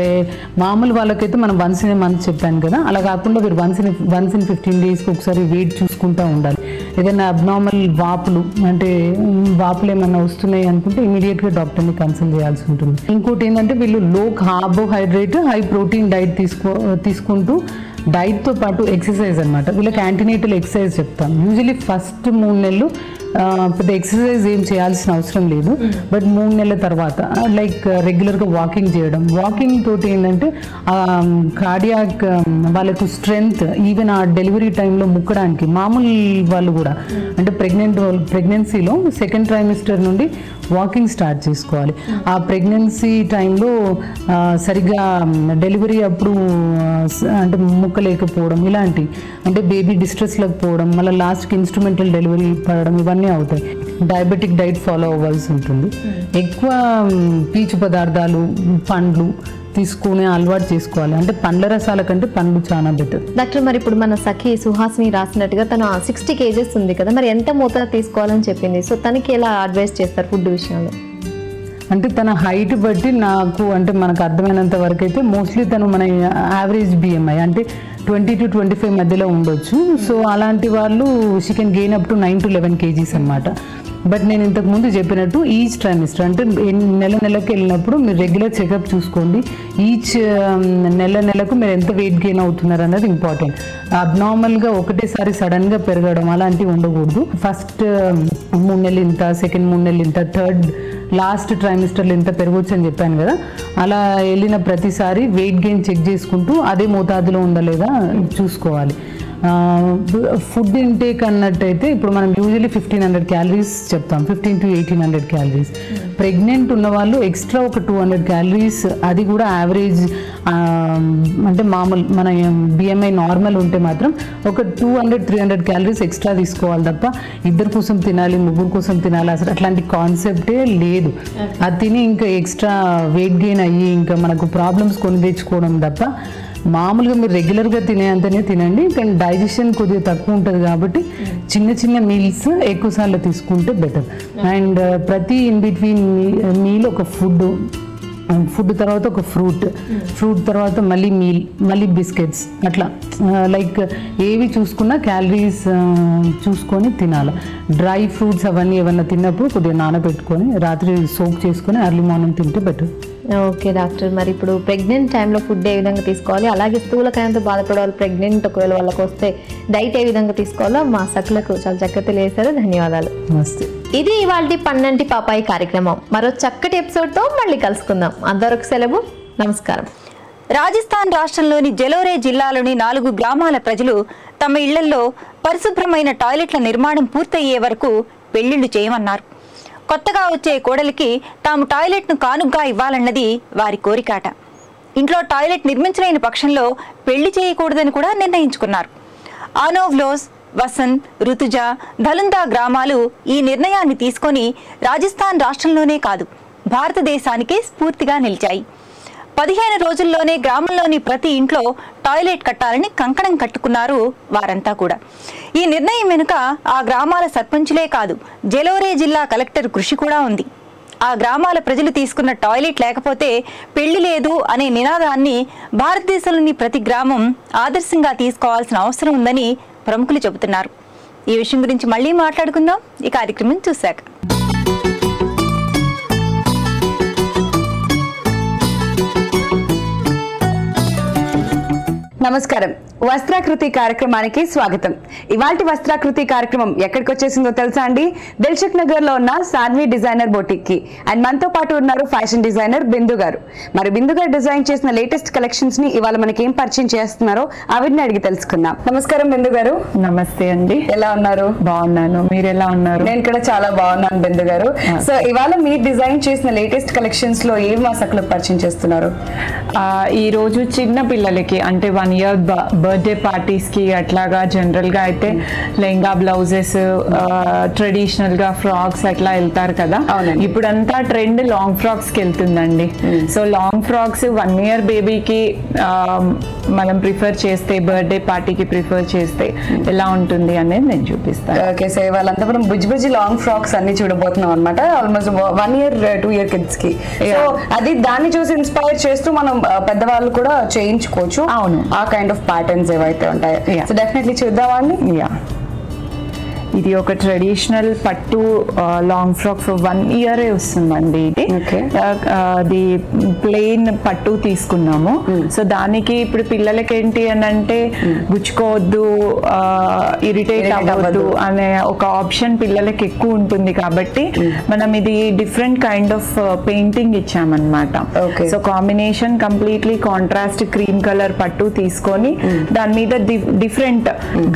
D: మామూలు వాళ్ళకైతే మనం వన్స్ ఇన్ ఏ మంత్ చెప్పాను కదా, అలా కాకుండా మీరు వన్స్ ఇన్ 15 daysకి ఒకసారి వెయిట్ చూసుకుంటూ ఉండాలి. ఏదైనా అబ్నార్మల్ వాపులు అంటే వాపులు ఏమన్నా వస్తున్నాయి అనుకుంటే ఇమీడియట్గా డాక్టర్ని కన్సల్ట్ చేయాల్సి ఉంటుంది. ఇంకోటి ఏంటంటే వీళ్ళు లో కార్బోహైడ్రేట్ హై ప్రోటీన్ డైట్ తీసుకుంటూ డైట్తో పాటు ఎక్సర్సైజ్ అనమాట. వీళ్ళకి యాంటీనేటల్ ఎక్సర్సైజ్ చెప్తాం. యూజువలీ ఫస్ట్ 3 నెలలు పెద్ద ఎక్సర్సైజ్ ఏం చేయాల్సిన అవసరం లేదు. బట్ 3 నెలల తర్వాత లైక్ రెగ్యులర్గా వాకింగ్ చేయడం, వాకింగ్ తోటి ఏంటంటే కార్డియాక్ వాళ్ళకు స్ట్రెంగ్త్ ఈవెన్ ఆ డెలివరీ టైంలో ముక్కడానికి మామూలు వాళ్ళు కూడా అంటే ప్రెగ్నెన్సీలో 2nd ట్రైమిస్టర్ నుండి వాకింగ్ స్టార్ట్ చేసుకోవాలి. ఆ ప్రెగ్నెన్సీ టైంలో సరిగ్గా డెలివరీ అప్పుడు అంటే ముక్కలేకపోవడం ఇలాంటి అంటే బేబీ డిస్ట్రెస్లోకి పోవడం, మళ్ళీ లాస్ట్కి ఇన్స్ట్రుమెంటల్ డెలివరీ పడడం ఇవన్నీ అవుతాయి. డయాబెటిక్ డైట్ ఫాలో అవ్వాల్సి ఉంటుంది. ఎక్కువ పీచు పదార్థాలు పండ్లు తీసుకునే అలవాటు చేసుకోవాలి. అంటే పండ్ల రసాల కంటే పండ్లు చాలా బెటర్.
C: డాక్టర్ మరి ఇప్పుడు మన సఖి సుహాసిని రాసినట్టుగా తను 60 kgs ఉంది కదా, మరి ఎంత మోతాదు తీసుకోవాలని చెప్పింది. సో తనకి ఎలా అడ్వైస్ చేస్తారు ఫుడ్ విషయంలో?
D: అంటే తన హైట్ బట్టి నాకు అంటే మనకు అర్థమైనంత వరకు అయితే మోస్ట్లీ తను మన యావరేజ్ BMI అంటే 20 to 25 మధ్యలో ఉండొచ్చు. సో అలాంటి వాళ్ళు she can gain up to 9 to 11 kgs అనమాట. బట్ నేను ఇంతకు ముందు చెప్పినట్టు ఈచ్ ట్రైమిస్టర్ అంటే నెలకి వెళ్ళినప్పుడు మీరు రెగ్యులర్ చెకప్ చూసుకోండి. ఈచ్ నెలకు మీరు ఎంత వెయిట్ గెయిన్ అవుతున్నారు అన్నది ఇంపార్టెంట్. అబ్నార్మల్గా ఒకటేసారి సడన్గా పెరగడం అలాంటివి ఉండకూడదు. ఫస్ట్ 3 నెలలు ఇంత, సెకండ్ 3 నెలలు ఇంత, థర్డ్ లాస్ట్ ట్రైమిస్టర్లో ఇంత పెరగవచ్చు అని చెప్పాను కదా. అలా వెళ్ళిన ప్రతిసారి వెయిట్ గెయిన్ చెక్ చేసుకుంటూ అదే మోతాదులో ఉందా లేదా చూసుకోవాలి. ఫుడ్ ఇంటేక్ అన్నట్టయితే ఇప్పుడు మనం యూజువల్లీ 1500 క్యాలరీస్ చెప్తాం, 15 to 1800 క్యాలరీస్. ప్రెగ్నెంట్ ఉన్న వాళ్ళు ఎక్స్ట్రా ఒక 200 క్యాలరీస్, అది కూడా యావరేజ్ అంటే మామూలు మన BMI నార్మల్ ఉంటే మాత్రం ఒక 200-300 క్యాలరీస్ ఎక్స్ట్రా తీసుకోవాలి తప్ప ఇద్దరు కోసం తినాలి, ముగ్గురు కోసం తినాలి అసలు అట్లాంటి కాన్సెప్టే లేదు. అది తిని ఇంకా ఎక్స్ట్రా వెయిట్ గెయిన్ అయ్యి ఇంకా మనకు ప్రాబ్లమ్స్ కొని తెచ్చుకోవడం తప్ప మామూలుగా మీరు రెగ్యులర్గా తినేంతనే తినండి. కానీ డైజెషన్ కొద్దిగా తక్కువ ఉంటుంది కాబట్టి చిన్న మీల్స్ ఎక్కువసార్లు తీసుకుంటే బెటర్. అండ్ ప్రతి ఇన్ బిట్వీన్ మీల్ ఒక ఫుడ్ తర్వాత ఒక ఫ్రూట్ తర్వాత మళ్ళీ మీల్, మళ్ళీ బిస్కెట్స్, అట్లా లైక్ ఏవి చూసుకున్నా క్యాలరీస్ చూసుకొని తినాలి. డ్రై ఫ్రూట్స్ అవన్నీ ఏమన్నా తిన్నప్పుడు కొద్దిగా నానబెట్టుకొని రాత్రి సోక్ చేసుకొని ఎర్లీ మార్నింగ్ తింటే బెటర్.
C: ఓకే డాక్టర్, మరి ఇప్పుడు ప్రెగ్నెంట్ టైంలో ఫుడ్ ఏ విధంగా తీసుకోవాలి, అలాగే స్థూలకాయంతో బాధపడే వాళ్ళు ప్రెగ్నెంట్ ఒకవేళ వాళ్ళకి వస్తే డైట్ ఏ విధంగా తీసుకోవాలో మా సఖులకు చాలా చక్కగా తెలియజేశారు. ధన్యవాదాలు.
D: నమస్తే.
C: ఇది ఇవాల్టి పన్నంటి పాపాయి కార్యక్రమం. మరో చక్కటి ఎపిసోడ్తో మళ్ళీ కలుసుకుందాం. అంతవరకు సెలవు. నమస్కారం.
A: రాజస్థాన్ రాష్ట్రంలోని జలోరే జిల్లాలోని 4 గ్రామాల ప్రజలు తమ ఇళ్లలో పరిశుభ్రమైన టాయిలెట్ల నిర్మాణం పూర్తయ్యే వరకు పెళ్లిళ్లు చేయమన్నారు. కొత్తగా వచ్చే కోడలికి తాము టాయిలెట్ను కానుగ్గా ఇవ్వాలన్నది వారి కోరికాట. ఇంట్లో టాయిలెట్ నిర్మించలేని పక్షంలో పెళ్లి చేయకూడదని కూడా నిర్ణయించుకున్నారు. ఆనోవ్లోస్, వసంత్, రుతుజ, ధలుందా గ్రామాలు ఈ నిర్ణయాన్ని తీసుకొని రాజస్థాన్ రాష్ట్రంలోనే కాదు భారతదేశానికే స్ఫూర్తిగా నిలిచాయి. 15 రోజుల్లోనే గ్రామంలోని ప్రతి ఇంట్లో టాయిలెట్ కట్టాలని కంకణం కట్టుకున్నారు వారంతా కూడా. ఈ నిర్ణయం వెనుక ఆ గ్రామాల సర్పంచులే కాదు జలోరే జిల్లా కలెక్టర్ కృషి కూడా ఉంది. ఆ గ్రామాల ప్రజలు తీసుకున్న టాయిలెట్ లేకపోతే పెళ్లి లేదు అనే నినాదాన్ని భారతదేశంలోని ప్రతి గ్రామం ఆదర్శంగా తీసుకోవాల్సిన అవసరం ఉందని ప్రముఖులు చెబుతున్నారు. ఈ విషయం గురించి మళ్ళీ మాట్లాడుకుందాం ఈ కార్యక్రమం చూశాక.
E: నమస్కారం. వస్త్రాకృతి కార్యక్రమానికి స్వాగతం. ఇవాల్టి వస్త్రాకృతి కార్యక్రమం ఎక్కడికి వచ్చేసిందో తెలుసా అండి? దిల్సుఖ్ నగర్ లో ఉన్న సాన్వి డిజైనర్ బొటిక్ కి. అండ్ మనతో పాటు ఉన్నారు ఫ్యాషన్ డిజైనర్ బిందు గారు. మరి బిందు గారు డిజైన్ చేసిన లేటెస్ట్ కలెక్షన్స్ ని ఇవాళ మనకి ఏం పరిచయం చేస్తున్నారో ఆవిడని అడిగి తెలుసుకుందాం. నమస్కారం బిందు గారు.
F: నమస్తే అండి.
E: ఎలా ఉన్నారు?
F: బాగున్నాను, మీరు ఎలా ఉన్నారు?
E: నేను కూడా చాలా బాగున్నాను బిందు గారు. సో ఇవాళ మీరు డిజైన్ చేసిన లేటెస్ట్ కలెక్షన్స్ లో ఏం మాసకులకు పరిచయం చేస్తున్నారు?
F: ఈ రోజు చిన్న పిల్లలకి అంటే 1 year బర్త్డే పార్టీస్ కి అట్లాగా జనరల్ గా అయితే లెహంగా బ్లౌజెస్, ట్రెడిషనల్ గా ఫ్రాక్స్ అట్లా వెళ్తారు కదా. ఇప్పుడంతా ట్రెండ్ లాంగ్ ఫ్రాక్స్ కి వెళ్తుందండి. సో లాంగ్ ఫ్రాక్స్ 1 year బేబీకి మనం ప్రిఫర్ చేస్తే, బర్త్డే పార్టీకి ప్రిఫర్ చేస్తే ఎలా ఉంటుంది అనేది నేను చూపిస్తాను.
E: ఓకే, సో వాళ్ళంతా మనం బుజ్జి లాంగ్ ఫ్రాక్స్ అన్ని చూడబోతున్నాం అనమాట. ఆల్మోస్ట్ 1 year 2 year కిడ్స్ కి. సో అది దాన్ని చూసి ఇన్స్పైర్ చేస్తూ మనం పెద్దవాళ్ళు కూడా చేయించుకోవచ్చు.
F: అవును,
E: ఆ కైండ్ ఆఫ్ ప్యాటర్న్స్ ఏవైతే ఉంటాయి. సో డెఫినెట్లీ చూద్దామండి.
F: ఇది ఒక ట్రెడిషనల్ పట్టు లాంగ్ ఫ్రాక్ ఫర్ 1 year వస్తుందండి. ఇది అది ప్లెయిన్ పట్టు తీసుకున్నాము. సో దానికి ఇప్పుడు పిల్లలకి ఏంటి అని అంటే గుచ్చుకోవద్దు, ఇరిటేట్ అవ్వద్దు అనే ఒక ఆప్షన్ పిల్లలకి ఎక్కువ ఉంటుంది కాబట్టి మనం ఇది డిఫరెంట్ కైండ్ ఆఫ్ పెయింటింగ్ ఇచ్చామన్నమాట. So combination completely contrast cream colour పట్టు తీసుకొని దాని మీద different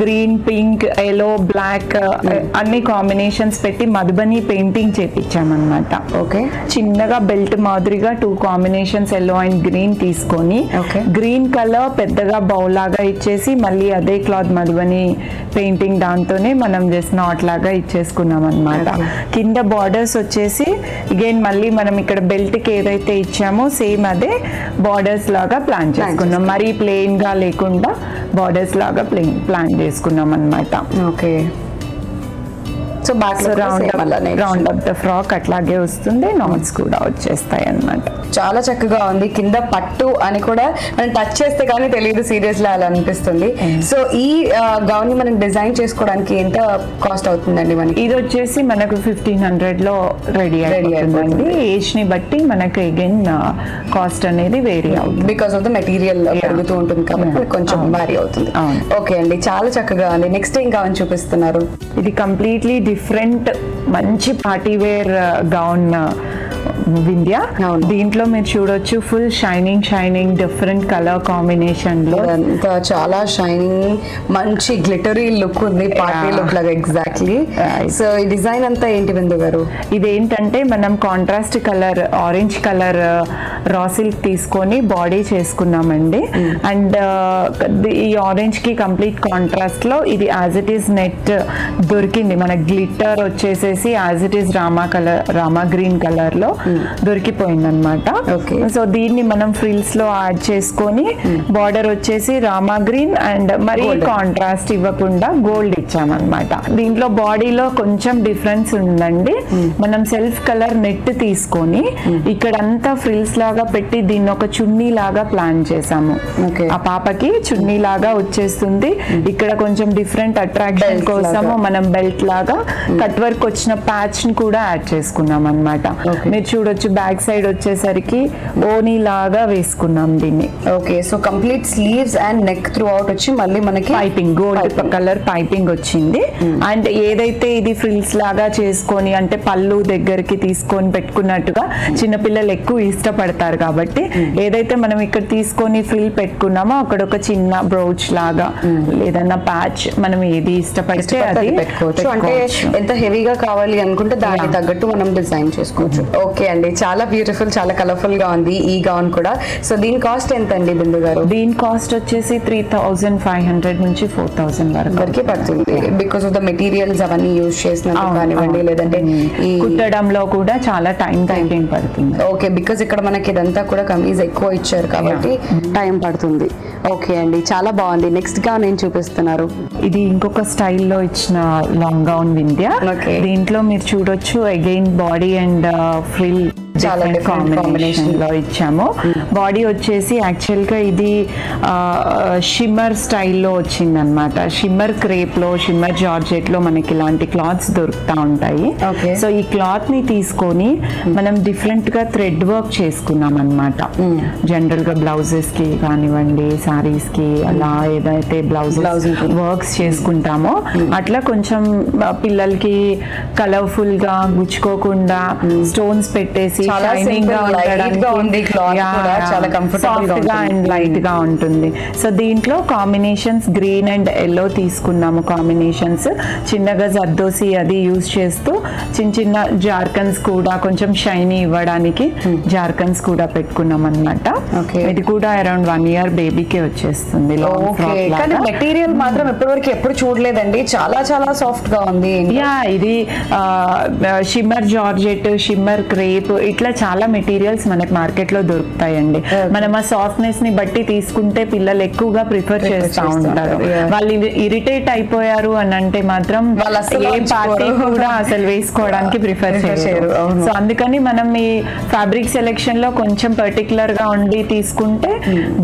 F: green, pink, yellow, black అన్ని కాంబినేషన్స్ పెట్టి మధుబని పెయింటింగ్ చేపించామన్నమాట. చిన్నగా బెల్ట్ మాదిరిగా 2 కాంబినేషన్స్ ఎల్లో అండ్ గ్రీన్ తీసుకొని గ్రీన్ కలర్ పెద్దగా బౌల్ లాగా ఇచ్చేసి మళ్ళీ అదే క్లాత్ మధుబని పెయింటింగ్ దాంతోనే మనం జస్ట్ నాట్ లాగా ఇచ్చేసుకున్నాం అన్నమాట. కింద బార్డర్స్ వచ్చేసి అగైన్ మళ్ళీ మనం ఇక్కడ బెల్ట్ కి ఏదైతే ఇచ్చామో సేమ్ అదే బార్డర్స్ లాగా ప్లాన్ చేసుకున్నాం. మరీ ప్లెయిన్ గా లేకుండా బార్డర్స్ లాగా ప్లాన్ చేసుకున్నాం అన్నమాట.
E: Okay. So back
F: round of the frock అట్లాగే వస్తుంది, నాట్స్ కూడా వచ్చేస్తాయి అన్నమాట.
E: చాలా చక్కగా ఉంది. కింద పట్టు అని కూడా మనం టచ్ చేస్తే కానీ తెలియదు, సీరియస్లీ అలా అనిపిస్తుంది. సో ఈ గౌన్ ని మనం డిజైన్ చేసుకోవడానికి ఎంత కాస్ట్ అవుతుందండి మనకి?
F: ఇది వచ్చేసి మనకు 1500 లో రెడీ అయిపోతుందండి. ఏజ్ ని బట్టి మనకు అగైన్ కాస్ట్ అనేది వేరీ అవుతుంది.
E: బికాస్ ఆఫ్ ద మెటీరియల్ పెరుగుతూ ఉంటుంది కాబట్టి కొంచెం వేరీ అవుతుంది. ఓకే అండి, చాలా చక్కగా ఉంది. నెక్స్ట్ ఏం గౌన్ చూపిస్తున్నారు?
F: ఇది కంప్లీట్లీ డిఫరెంట్ మంచి పార్టీ వేర్ గౌన్ వింధ్య. దీంట్లో మీరు చూడొచ్చు full shining different colour combination లో
E: చాలా షైనింగ్ మంచి గ్లిటరీ లుక్ ఉంది, పార్టీ లుక్ లాగా. ఎగ్జాక్ట్లీ. సో ఈ డిజైన్ అంతా ఏంటి బిందు గారు?
F: ఇదేంటంటే మనం contrast colour orange colour raw silk తీసుకొని బాడీ చేసుకున్నామండి. అండ్ ఈ ఆరెంజ్ కి కంప్లీట్ కాంట్రాస్ట్ లో ఇది యాజ్ ఇట్ ఈస్ నెట్ దొరికింది. మన గ్లిటర్ వచ్చేసేసి as it is Rama green colour లో దొరికిపోయింది అనమాట. సో దీన్ని మనం ఫ్రిల్స్ లో యాడ్ చేసుకొని బార్డర్ వచ్చేసి రామా గ్రీన్ అండ్ మరీ కాంట్రాస్ట్ ఇవ్వకుండా గోల్డ్ ఇచ్చామన్నమాట. దీంట్లో బాడీలో కొంచెం డిఫరెన్స్ ఉందండి. మనం సెల్ఫ్ కలర్ నెట్ తీసుకొని ఇక్కడంతా ఫ్రిల్స్ లాగా పెట్టి దీన్ని ఒక చున్నీ లాగా ప్లాన్ చేసాము. ఆ పాపకి చున్నీ లాగా వచ్చేస్తుంది. ఇక్కడ కొంచెం డిఫరెంట్ అట్రాక్షన్ కోసము మనం బెల్ట్ లాగా కట్ వర్క్ వచ్చిన ప్యాచ్ ని కూడా యాడ్ చేసుకున్నాం అన్నమాట. మీరు చూడొచ్చు బ్యాక్ సైడ్ వచ్చేసరికి ఓనీ లాగా వేసుకున్నాం దీన్ని.
E: Okay. So complete sleeves and neck through out వచ్చి మళ్ళీ మనకి
F: పైపింగ్ గోల్డ్ కలర్ పైపింగ్ వచ్చింది. అండ్ ఏదైతే ఇది ఫ్రిల్స్ లాగా చేసుకొని అంటే పళ్ళు దగ్గరికి తీసుకొని పెట్టుకున్నట్టుగా చిన్నపిల్లలు ఎక్కువ ఇష్టపడతారు కాబట్టి ఏదైతే మనం ఇక్కడ తీసుకొని ఫ్రిల్ పెట్టుకున్నామో అక్కడ ఒక చిన్న బ్రౌచ్ లాగా ఏదన్నా ప్యాచ్ మనం ఏది ఇష్టపడితే అది
E: పెట్టుకోవచ్చు. అంటే ఎంత హెవీగా కావాలి అనుకుంటే దానికి తగ్గట్టు మనం డిజైన్ చేసుకోవచ్చు. ఓకే అండి, చాలా బ్యూటిఫుల్, చాలా కలర్ఫుల్ గా ఉంది ఈ గౌన్ కూడా. సో దీని కాస్ట్ ఎంత అండి బిందు గారు?
F: దీని కాస్ట్ వచ్చేసి 3500 నుంచి 4000 వరకు
E: పడుతుంది. బికాస్ ఆఫ్ ద మెటీరియల్స్ అవన్నీ యూజ్ చేసినట్టు కానివ్వండి, లేదంటే ఈ
F: కుట్టడంలో కూడా చాలా టైం పడుతుంది.
E: ఓకే, బికాస్ ఇక్కడ మనకి ఇదంతా కూడా కమీజ్ ఎక్కువ ఇచ్చారు కాబట్టి టైం పడుతుంది. ఓకే అండి, చాలా బాగుంది. నెక్స్ట్ గౌన్ ఏం చూపిస్తున్నారు?
F: ఇది ఇంకొక స్టైల్లో ఇచ్చిన లాంగ్ గౌన్ వింధ్య. దీంట్లో మీరు చూడొచ్చు అగైన్ బాడీ అండ్ ఫ్రిల్ చాలా కాంబినేషన్ లో ఇచ్చాము. బాడీ వచ్చేసి యాక్చువల్ గా ఇది షిమ్మర్ స్టైల్లో వచ్చింది అనమాట. షిమ్మర్ క్రేప్ లో, షిమ్మర్ జార్జెట్ లో మనకి ఇలాంటి క్లాత్స్ దొరుకుతా ఉంటాయి. సో ఈ క్లాత్ ని తీసుకొని మనం డిఫరెంట్ గా థ్రెడ్ వర్క్ చేసుకున్నాం అనమాట. జనరల్ గా బ్లౌజెస్ కి కానివ్వండి, సారీస్ కి అలా ఏదైతే బ్లౌజ్ వర్క్స్ చేసుకుంటామో అట్లా కొంచెం పిల్లలకి కలర్ఫుల్ గా గుచ్చుకోకుండా స్టోన్స్ పెట్టేసి షైనింగ్ గా అండ్ లైట్ గా ఉంటుంది. సో దీంట్లో కాంబినేషన్స్ గ్రీన్ అండ్ ఎల్లో తీసుకున్నాము. కాంబినేషన్స్ చిన్నగా జర్దోసి అది యూజ్ చేస్తూ చిన్న చిన్న జార్కన్స్ కూడా కొంచెం షైనీ ఇవ్వడానికి జార్కన్స్ కూడా పెట్టుకున్నాం అనమాట. ఇది కూడా అరౌండ్ 1 year బేబీకే వచ్చేస్తుంది.
E: మెటీరియల్ మాత్రం ఇప్పటివరకు ఎప్పుడు చూడలేదండి, చాలా చాలా సాఫ్ట్ గా ఉంది.
F: ఇది షిమ్మర్ జార్జెట్, షిమ్మర్ క్రేప్ ఇట్లా చాలా మెటీరియల్స్ మనకి మార్కెట్ లో దొరుకుతాయండి. మనం ఆ సాఫ్ట్నెస్ ని బట్టి తీసుకుంటే పిల్లలు ఎక్కువగా ప్రిఫర్ చేస్తూ ఉంటారు. వాళ్ళు ఇరిటేట్ అయిపోయారు అని అంటే మాత్రం ఏ పార్టీ కూడా అసలు వేసుకోవడానికి ప్రిఫర్ చేయరు. సో అందుకని మనం ఈ ఫ్యాబ్రిక్ సెలెక్షన్ లో కొంచెం పర్టికులర్ గా ఉండి తీసుకుంటే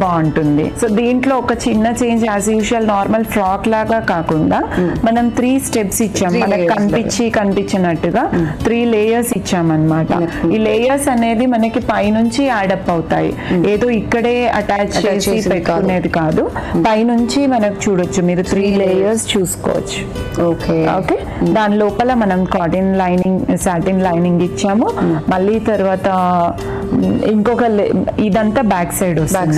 F: బాగుంటుంది. సో దీంట్లో ఒక చిన్న change, as usual normal frock లాగా కాకుండా మనం 3 స్టెప్స్ ఇచ్చాం. మనకు కనిపించినట్టుగా 3 లేయర్స్ ఇచ్చామన్నమాట. ఈ లేయర్స్ అనేది మనకి పైనుంచి యాడప్ అవుతాయి, ఏదో ఇక్కడే అటాచ్ చేసి పెట్టుకునేది కాదు. పైనుంచి మనకు చూడొచ్చు, మీరు 3 లేయర్స్ చూసుకోవచ్చు. Okay okay. దాని లోపల మనం కాటన్ లైనింగ్, సాటిన్ లైనింగ్ ఇచ్చాము. మళ్ళీ తర్వాత ఇంకొక ఇదంతా బ్యాక్ సైడ్ వస్తుంది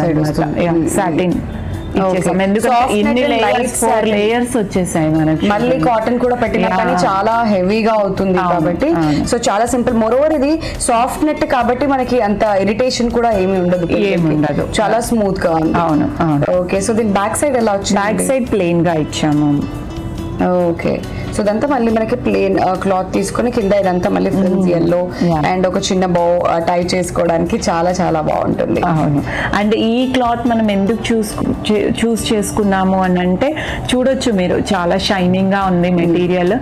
F: సాటిన్ ఇచ్చేసాం. ఎందుకంటే ఇన్ని లేయర్స్ 4 లేయర్స్ వచ్చేసాయి మనకి.
E: మళ్ళీ కాటన్ కూడా పెట్టినా కానీ చాలా హెవీగా అవుతుంది కాబట్టి సో చాలా సింపుల్. మోరోవర్ ఇది సాఫ్ట్ నెట్ కాబట్టి మనకి అంత ఇరిటేషన్ కూడా ఏమీ ఉండదు, చాలా స్మూత్ గా ఉంది.
F: అవును.
E: ఓకే. సో దీని బ్యాక్ సైడ్ ఎలా వచ్చింది?
F: బ్యాక్ సైడ్ ప్లెయిన్ గా ఇచ్చాము.
E: ఓకే. సో ఇదంతా మళ్ళీ మనకి ప్లేన్ క్లాత్ తీసుకొని కింద ఇదంతా మళ్ళీ ఫ్రిల్స్ ఎల్లో అండ్ ఒక చిన్న బౌ టై చేసుకోవడానికి చాలా చాలా బాగుంటుంది.
F: అవును. అండ్ ఈ క్లాత్ మనం ఎందుకు చూస్ చేసుకున్నాము అని అంటే చూడొచ్చు మీరు, చాలా షైనింగ్ గా ఉంది మెటీరియల్.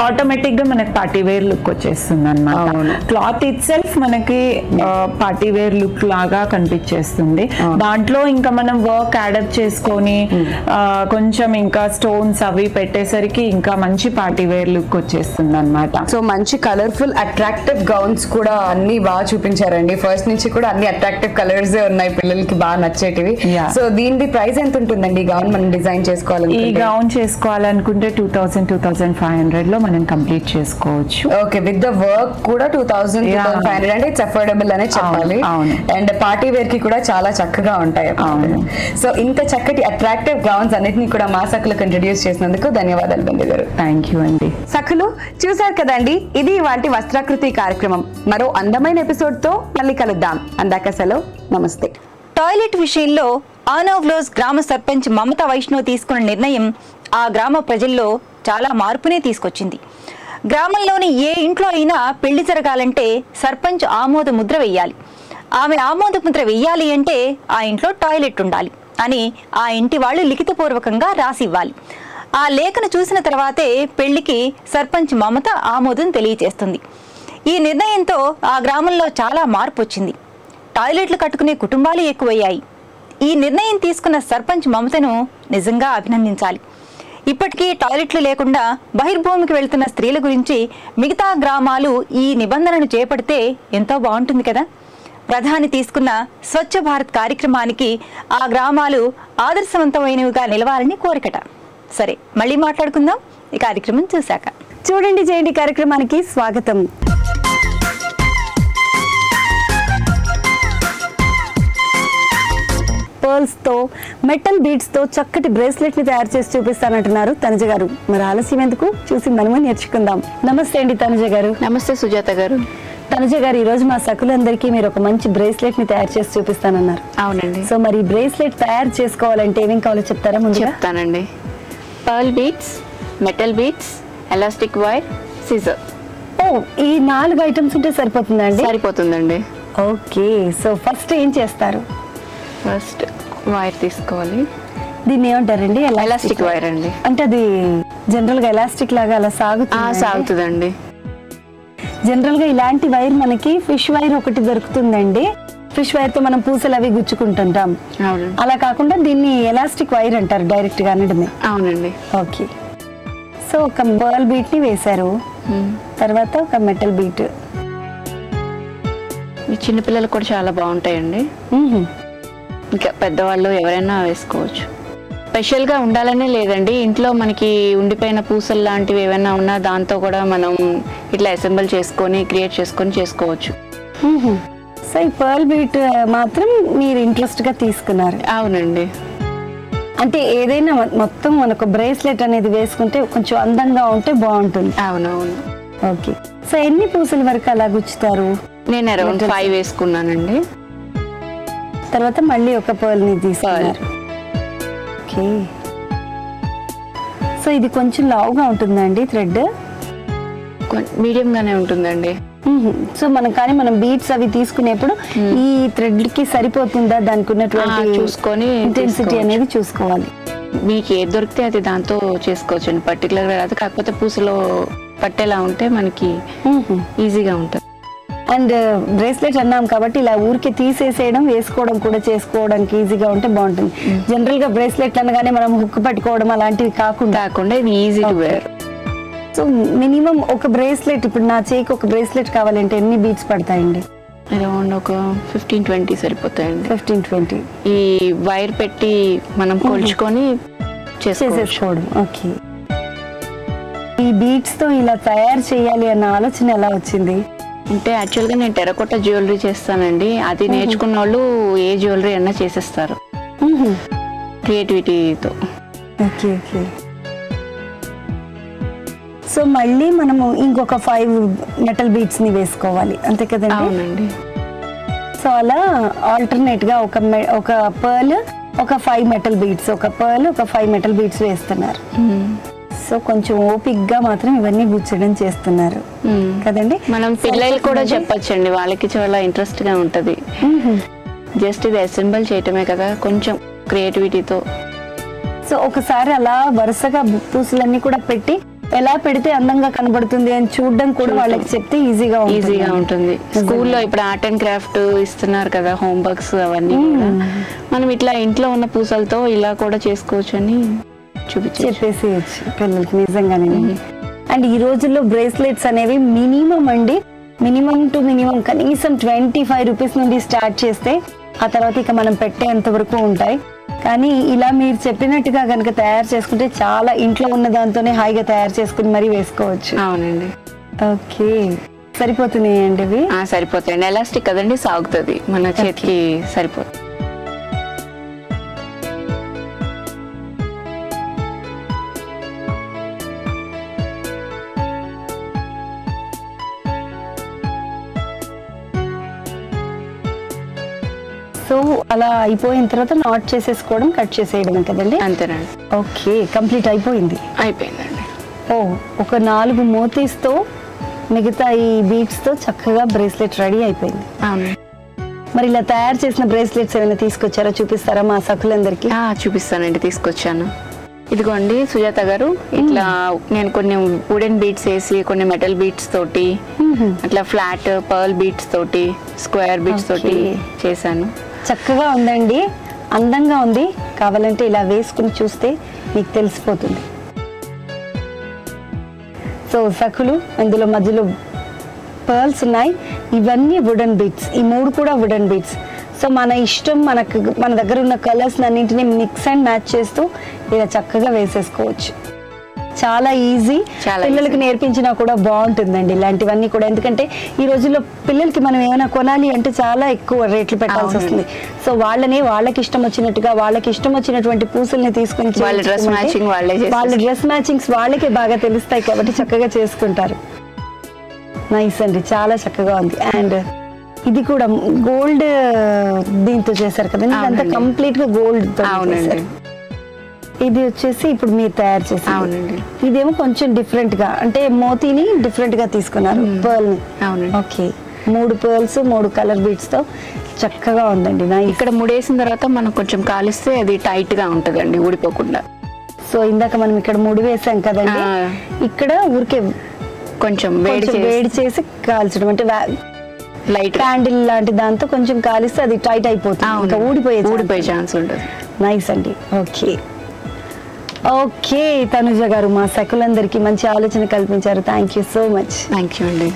F: ఆటోమేటిక్ గా మనకి పార్టీ వేర్ లుక్ వచ్చేస్తుంది అన్నమాట. క్లాత్ ఇట్ సెల్ఫ్ మనకి పార్టీ వేర్ లుక్ లాగా కనిపించేస్తుంది. దాంట్లో ఇంకా మనం వర్క్ యాడప్ చేసుకొని కొంచెం ఇంకా స్టోన్స్ అవి పెట్టేసరికి ఇంకా మంచి పార్టీ వేర్ లుక్ వచ్చేస్తుంది అన్నమాట.
E: సో మంచి కలర్ఫుల్ అట్రాక్టివ్ గౌన్స్ కూడా అన్ని బాగా చూపించారండి. ఫస్ట్ నుంచి కూడా అన్ని అట్రాక్టివ్ కలర్స్ ఉన్నాయి, పిల్లలకి బాగా నచ్చేటివి. సో దీని ప్రైస్ ఎంత ఉంటుందండి? ఈ గౌన్ మనం డిజైన్ చేసుకోవాలి,
F: ఈ గౌన్ చేసుకోవాలనుకుంటే 2000-2500 లో మనం కంప్లీట్ చేసుకోవచ్చు.
E: ఓకే. విత్ ద వర్క్ కూడా 2000-2500 అంటే ఇట్స్ అఫోర్డబుల్ అనే చెప్పాలి. అండ్ పార్టీ వేర్ కి కూడా చాలా చక్కగా ఉంటాయి. సో ఇంత చక్కటి అట్రాక్టివ్ గౌన్స్ అన్నిటిని కూడా మా సకులకు ఇంట్రడ్యూస్ చేసినందుకు ధన్యవాదాలు బండి గారు.
F: థ్యాంక్ యూ అండి.
E: సకులు చూసారు కదండి, ఇది ఇవాల్టి వస్త్రాకృతి కార్యక్రమం. మరో అందమైన ఎపిసోడ్ తో మళ్ళీ కలుద్దాం. అందాక సెలవు, నమస్తే.
A: టాయిలెట్ విషయంలో ఆనోవ్లోస్ గ్రామ సర్పంచ్ మమతా వైష్ణవ్ తీసుకున్న నిర్ణయం ఆ గ్రామ ప్రజల్లో చాలా మార్పునే తీసుకొచ్చింది. గ్రామంలోని ఏ ఇంట్లో అయినా పెళ్లి జరగాలంటే సర్పంచ్ ఆమోద ముద్ర వెయ్యాలి. ఆమె ఆమోద ముద్ర వెయ్యాలి అంటే ఆ ఇంట్లో టాయిలెట్ ఉండాలి అని ఆ ఇంటి వాళ్ళు లిఖితపూర్వకంగా రాసి ఇవ్వాలి. ఆ లేఖను చూసిన తర్వాతే పెళ్లికి సర్పంచ్ మమత ఆమోదం తెలియజేస్తుంది. ఈ నిర్ణయంతో ఆ గ్రామంలో చాలా మార్పు వచ్చింది. టాయిలెట్లు కట్టుకునే కుటుంబాలు ఎక్కువయ్యాయి. ఈ నిర్ణయం తీసుకున్న సర్పంచ్ మమతను నిజంగా అభినందించాలి. ఇప్పటికీ టాయిలెట్లు లేకుండా బహిర్భూమికి వెళ్తున్న స్త్రీల గురించి మిగతా గ్రామాలు ఈ నిబంధనను చేపడితే ఎంతో బాగుంటుంది కదా. ప్రధాని తీసుకున్న స్వచ్ఛ భారత్ కార్యక్రమానికి ఆ గ్రామాలు ఆదర్శవంతమైనవిగా నిలవాలని కోరికట. సరే, మళ్ళీ మాట్లాడుకుందాం ఈ కార్యక్రమం చూశాక.
E: చూడండి చేయండి కార్యక్రమానికి స్వాగతం. పర్ల్స్ తో మెటల్ బీడ్స్ తో చక్కటి బ్రేస్లెట్ ని తయారు చేసి చూపిస్తానంటున్నారు తనుజ గారు. మరి ఆలస్యం ఎందుకు, చూసి మనము నేర్చుకుందాం. నమస్తే అండి తనుజ గారు.
G: నమస్తే సుజాత గారు.
E: తనుజ గారు, ఈ రోజు మా సకులందరికీ మీరు ఒక మంచి బ్రేస్లెట్ ని తయారు చేసి చూపిస్తానన్నారు.
G: అవునండి.
E: సో మరి బ్రేస్లెట్ తయారు చేసుకోవాలంటే ఏమేం కావాలో చెప్తారా? ముందు
G: చెప్తానండి. Pearl beads, metal beads, elastic wire, scissor.
E: ఓ, ఈ 4 ఐటమ్స్ ఉంటే సరిపోతుందండి?
G: సరిపోతుందండి.
E: ఓకే. సో ఫస్ట్ ఏం చేస్తారు?
G: ఫస్ట్ వైర్ తీసుకోవాలి.
E: దీన్ని ఏమంటారండి?
G: ఎలాస్టిక్ వైర్ అండి.
E: అంటే అది జనరల్ గా ఎలాస్టిక్ లాగా అలా
G: సాగుతుందండి.
E: జనరల్ గా ఇలాంటి వైర్ మనకి ఫిష్ వైర్ ఒకటి దొరుకుతుందండి. ఫిష్ వైర్ తో మనం పూసలు అవి గుచ్చుకుంటుంటాం. అలా కాకుండా దీన్ని ఎలాస్టిక్ వైర్ అంటారు డైరెక్ట్ గా అనడమే.
G: అవునండి.
E: ఓకే. సో ఒక పర్ల్ బీట్ ని వేశారు, తర్వాత ఒక మెటల్ బీట్.
G: చిన్నపిల్లలు కూడా చాలా బాగుంటాయండి. ఇంకా పెద్దవాళ్ళు ఎవరైనా వేసుకోవచ్చు. స్పెషల్ గా ఉండాలనే లేదండి, ఇంట్లో మనకి ఉండిపోయిన పూసలు లాంటివి ఏమైనా ఉన్నా దాంతో కూడా మనం ఇట్లా అసెంబుల్ చేసుకొని క్రియేట్ చేసుకొని చేసుకోవచ్చు.
E: సో ఈ పర్ల్ బీట్ మాత్రం మీరు ఇంట్రెస్ట్ గా తీసుకున్నారు?
G: అవునండి.
E: అంటే ఏదైనా మొత్తం మనకు బ్రేస్లెట్ అనేది వేసుకుంటే కొంచెం అందంగా ఉంటే బాగుంటుంది.
G: అవునవును.
E: ఓకే. సో ఎన్ని పూసల వరకు అలా గుచ్చుతారు?
G: నేను అరౌండ్ 5 వేసుకున్నానండి.
E: తర్వాత మళ్ళీ ఒక పర్ల్ ని తీసుకున్నారు. ఓకే. సో ఇది కొంచెం లావుగా ఉంటుందండి థ్రెడ్?
G: మీడియం గానే ఉంటుందండి.
H: సో మనం బీట్స్ అవి తీసుకునేప్పుడు ఈ థ్రెడ్ కి సరిపోతుందా దానికి ఉన్నటువంటి
G: చూసుకొని
H: ఇంటెన్సిటీ అనేది చూసుకోవాలి.
G: మీకు ఏది దొరికితే అది దాంతో చేసుకోవచ్చు అండి, పర్టికులర్ గా కాదు. కాకపోతే పూసలో పట్టేలా ఉంటే మనకి ఈజీగా ఉంటుంది.
H: అండ్ బ్రేస్లెట్ అన్నాం కాబట్టి ఇలా ఊరికి తీసేసేయడం వేసుకోవడం కూడా చేసుకోవడానికి ఈజీగా ఉంటే బాగుంటుంది. జనరల్ గా బ్రేస్లెట్ అనగానే మనం హుక్ పట్టుకోవడం అలాంటివి కాకుండా
G: ఇది easy to wear.
H: So minimum ఒక బ్రేస్లెట్, ఇప్పుడు నా చేయికి ఒక బ్రేస్లెట్ కావాలంటే ఎన్ని బీట్స్ పడతాయండి?
G: అరౌండ్ ఒక 15-20 సరిపోతాయండి.
H: 15-20
G: ఈ వైర్ పెట్టి మనం కొలుచుకొని
H: చేసేసుకోవడం. ఓకే. ఈ బీట్స్ తో ఇలా తయారు చేయాలి అన్న ఆలోచన ఎలా వచ్చింది?
G: అంటే యాక్చువల్గా నేను టెరకోట జ్యువెలరీ చేస్తానండి. అది నేర్చుకున్న వాళ్ళు ఏ జ్యువెలరీ అన్నా చేసేస్తారు క్రియేటివిటీతో.
H: Okay okay. సో మళ్ళీ మనము ఇంకొక 5 మెటల్ బీట్స్ ని వేసుకోవాలి అంతే కదండి?
G: అవునండి.
H: సో అలా ఆల్టర్నేట్ గా ఒక పర్ల్, ఒక 5 మెటల్ బీట్స్, ఒక పర్ల్, ఒక 5 మెటల్ బీట్స్ వేస్తున్నారు. సో కొంచెం ఓపిక్ గా మాత్రం ఇవన్నీ గుచ్చడం చేస్తున్నారు కదండి.
G: మనం పిల్లలు కూడా చెప్పొచ్చండి, వాళ్ళకి చాలా ఇంట్రెస్ట్ గా ఉంటది. జస్ట్ ఇది అసెంబుల్ చేయటమే కదా, కొంచెం క్రియేటివిటీతో.
H: సో ఒకసారి అలా వరుసగా పూసలన్నీ కూడా పెట్టి ఎలా పెడితే అందంగా కనబడుతుంది అని చూడడం కూడా వాళ్ళకి చెప్తే ఈజీగా
G: ఉంటుంది. స్కూల్లో ఇప్పుడు ఆర్ట్ అండ్ క్రాఫ్ట్ ఇస్తున్నారు కదా, హోంవర్క్స్ అవన్నీ కూడా మనం ఇట్లా ఇంట్లో ఉన్న పూసలతో ఇలా కూడా చేసుకోవచ్చు అని
H: చెప్పేసి పిల్లలకి నిజంగానే. అండ్ ఈ రోజుల్లో బ్రేస్లెట్స్ అనేవి మినిమం టు మినిమం కనీసం 25 రూపీస్ నుండి స్టార్ట్ చేస్తే ఆ తర్వాత ఇక మనం పెట్టేంత వరకు ఉంటాయి. కానీ ఇలా మీరు చెప్పినట్టుగా కనుక తయారు చేసుకుంటే చాలా ఇంట్లో ఉన్న దాంతోనే హాయిగా తయారు చేసుకుని మరీ వేసుకోవచ్చు.
G: అవునండి.
H: ఓకే. సరిపోతున్నాయండి ఇవి?
G: సరిపోతాయండి. ఎలాస్టిక్ కదండి, సాగుతుంది మన చేతికి సరిపోతుంది.
H: సో అలా అయిపోయిన తర్వాత నాట్ చేసేసుకోవడం, కట్ చేసేయడం కదండి?
G: అంతేనండి.
H: ఓకే, కంప్లీట్ అయిపోయిందండి. ఓ, ఒక 4 మోతీస్తో మిగతా ఈ బీట్స్ తో చక్కగా బ్రేస్లెట్ రెడీ అయిపోయింది. మరి ఇలా తయారు చేసిన బ్రేస్లెట్స్ ఏమైనా తీసుకొచ్చారా, చూపిస్తారా మా సఖులందరికీ?
G: చూపిస్తానండి, తీసుకొచ్చాను. ఇదిగోండి సుజాత గారు, ఇట్లా నేను కొన్ని వుడెన్ బీట్స్ వేసి, కొన్ని మెటల్ బీట్స్ తోటి, అట్లా ఫ్లాట్ పర్ల్ బీట్స్ తోటి, స్క్వేర్ బీట్స్ తోటి చేశాను.
H: చక్కగా ఉందండి, అందంగా ఉంది. కావాలంటే ఇలా వేసుకుని చూస్తే మీకు తెలిసిపోతుంది. సో సఖులు, అందులో మధ్యలో పర్ల్స్ ఉన్నాయి. ఇవన్నీ వుడెన్ బీట్స్, ఈ 3 కూడా వుడెన్ బీట్స్. సో మన ఇష్టం, మన దగ్గర ఉన్న కలర్స్ అన్నింటినీ మిక్స్ అండ్ మ్యాచ్ చేస్తూ ఇలా చక్కగా వేసేసుకోవచ్చు. చాలా ఈజీ. పిల్లలకి నేర్పించినా కూడా బాగుంటుందండి ఇలాంటివన్నీ కూడా. ఎందుకంటే ఈ రోజుల్లో పిల్లలకి మనం ఏమైనా కొనాలి అంటే చాలా ఎక్కువ రేట్లు పెట్టాల్సి వస్తుంది. సో వాళ్ళకి ఇష్టం వచ్చినట్టుగా, వాళ్ళకి ఇష్టం వచ్చినటువంటి పూసల్ని తీసుకుని వాళ్ళ డ్రెస్ మ్యాచింగ్స్ వాళ్ళకే బాగా తెలుస్తాయి కాబట్టి చక్కగా చేసుకుంటారు. నైస్ అండి, చాలా చక్కగా ఉంది. అండ్ ఇది కూడా గోల్డ్ దీంతో చేశారు కదండి, ఇదంతా కంప్లీట్ గా గోల్డ్ తో. ఇది వచ్చేసి ఇప్పుడు మీరు తయారు చేశారు. ఇదేమో కొంచెం డిఫరెంట్ గా, అంటే మోతీని డిఫరెంట్ గా తీసుకున్నారు, పర్ల్ ని. ఓకే, 3 పర్ల్స్ 3 కలర్ బీట్స్ తో చక్కగా ఉందండి.
G: ఇక్కడ ముడేసిన తర్వాత మనం కొంచెం కాలిస్తే అది టైట్ గా ఉంటదండి, ఊడిపోకుండా.
H: సో ఇందాక మనం ఇక్కడ ముడి వేసాం కదండి, ఇక్కడ ఊరికే
G: కొంచెం
H: వేడి చేసి కాల్చడం, అంటే లైట్ క్యాండిల్ లాంటి దాంతో కొంచెం కాలిస్తే అది టైట్ అయిపోతుంది, ఇంకా ఊడిపోయే ఛాన్స్ ఉంటుంది. నైస్ అండి. ఓకే తనుజ గారు, మా సఖులందరికీ మంచి ఆలోచన కల్పించారు. Thank you so much.
G: Thank you అండి.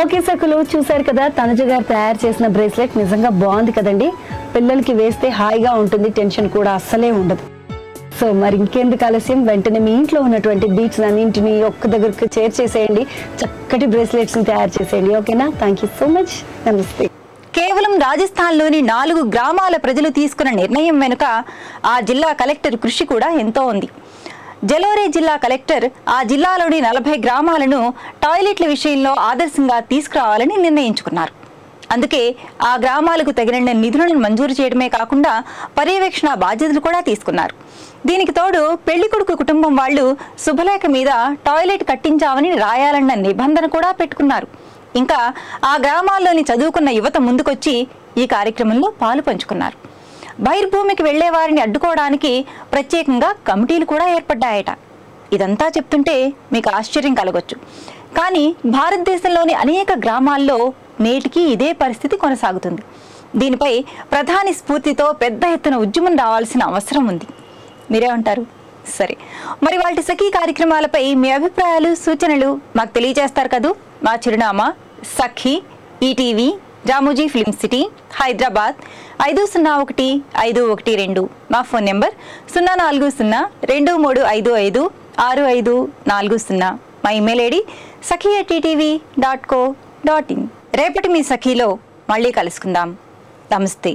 H: ఓకే సఖులు, చూసారు కదా తనుజ గారు తయారు చేసిన బ్రేస్లెట్. నిజంగా బాగుంది కదండి. పిల్లలకి వేస్తే హాయిగా ఉంటుంది, టెన్షన్ కూడా అస్సలే ఉండదు. సో మరి ఇంకెందుకు ఆలస్యం, వెంటనే మీ ఇంట్లో ఉన్నటువంటి బీట్స్ అన్నింటినీ ఒక్క దగ్గరకు చేర్చేసేయండి, చక్కటి బ్రేస్లెట్స్ని తయారు చేసేయండి. ఓకేనా? Thank you so much. నమస్తే.
A: కేవలం రాజస్థాన్లోని 4 గ్రామాల ప్రజలు తీసుకున్న నిర్ణయం వెనుక ఆ జిల్లా కలెక్టర్ కృషి కూడా ఎంతో ఉంది. జలోరే జిల్లా కలెక్టర్ ఆ జిల్లాలోని 40 గ్రామాలను టాయిలెట్ల విషయంలో ఆదర్శంగా తీసుకురావాలని నిర్ణయించుకున్నారు. అందుకే ఆ గ్రామాలకు తగిన నిధులను మంజూరు చేయడమే కాకుండా పర్యవేక్షణ బాధ్యతలు కూడా తీసుకున్నారు. దీనికి తోడు పెళ్లికొడుకు కుటుంబం వాళ్ళు శుభలేఖ మీద టాయిలెట్ కట్టించామని రాయాలన్న నిబంధన కూడా పెట్టుకున్నారు. ఇంకా ఆ గ్రామాల్లోని చదువుకున్న యువత ముందుకొచ్చి ఈ కార్యక్రమంలో పాలు పంచుకున్నారు. బహిర్భూమికి వెళ్లే వారిని అడ్డుకోవడానికి ప్రత్యేకంగా కమిటీలు కూడా ఏర్పడ్డాయట. ఇదంతా చెప్తుంటే మీకు ఆశ్చర్యం కలగొచ్చు. కానీ భారతదేశంలోని అనేక గ్రామాల్లో నేటికి ఇదే పరిస్థితి కొనసాగుతుంది. దీనిపై ప్రధాని స్ఫూర్తితో పెద్ద ఎత్తున ఉద్యమం రావాల్సిన అవసరం ఉంది. మీరేమంటారు? సరే, మరి వాటి సఖీ కార్యక్రమాలపై మీ అభిప్రాయాలు, సూచనలు మాకు తెలియజేస్తారు కదూ. మా చిరునామా Sakhi, ETV, Ramoji film city, Hyderabad 501512. మా ఫోన్ నెంబర్ 0402355640. మా ఇమెయిల్ ఐడి sakhi@ttv.co.in. రేపటి మీ సఖీలో మళ్ళీ కలుసుకుందాం. నమస్తే.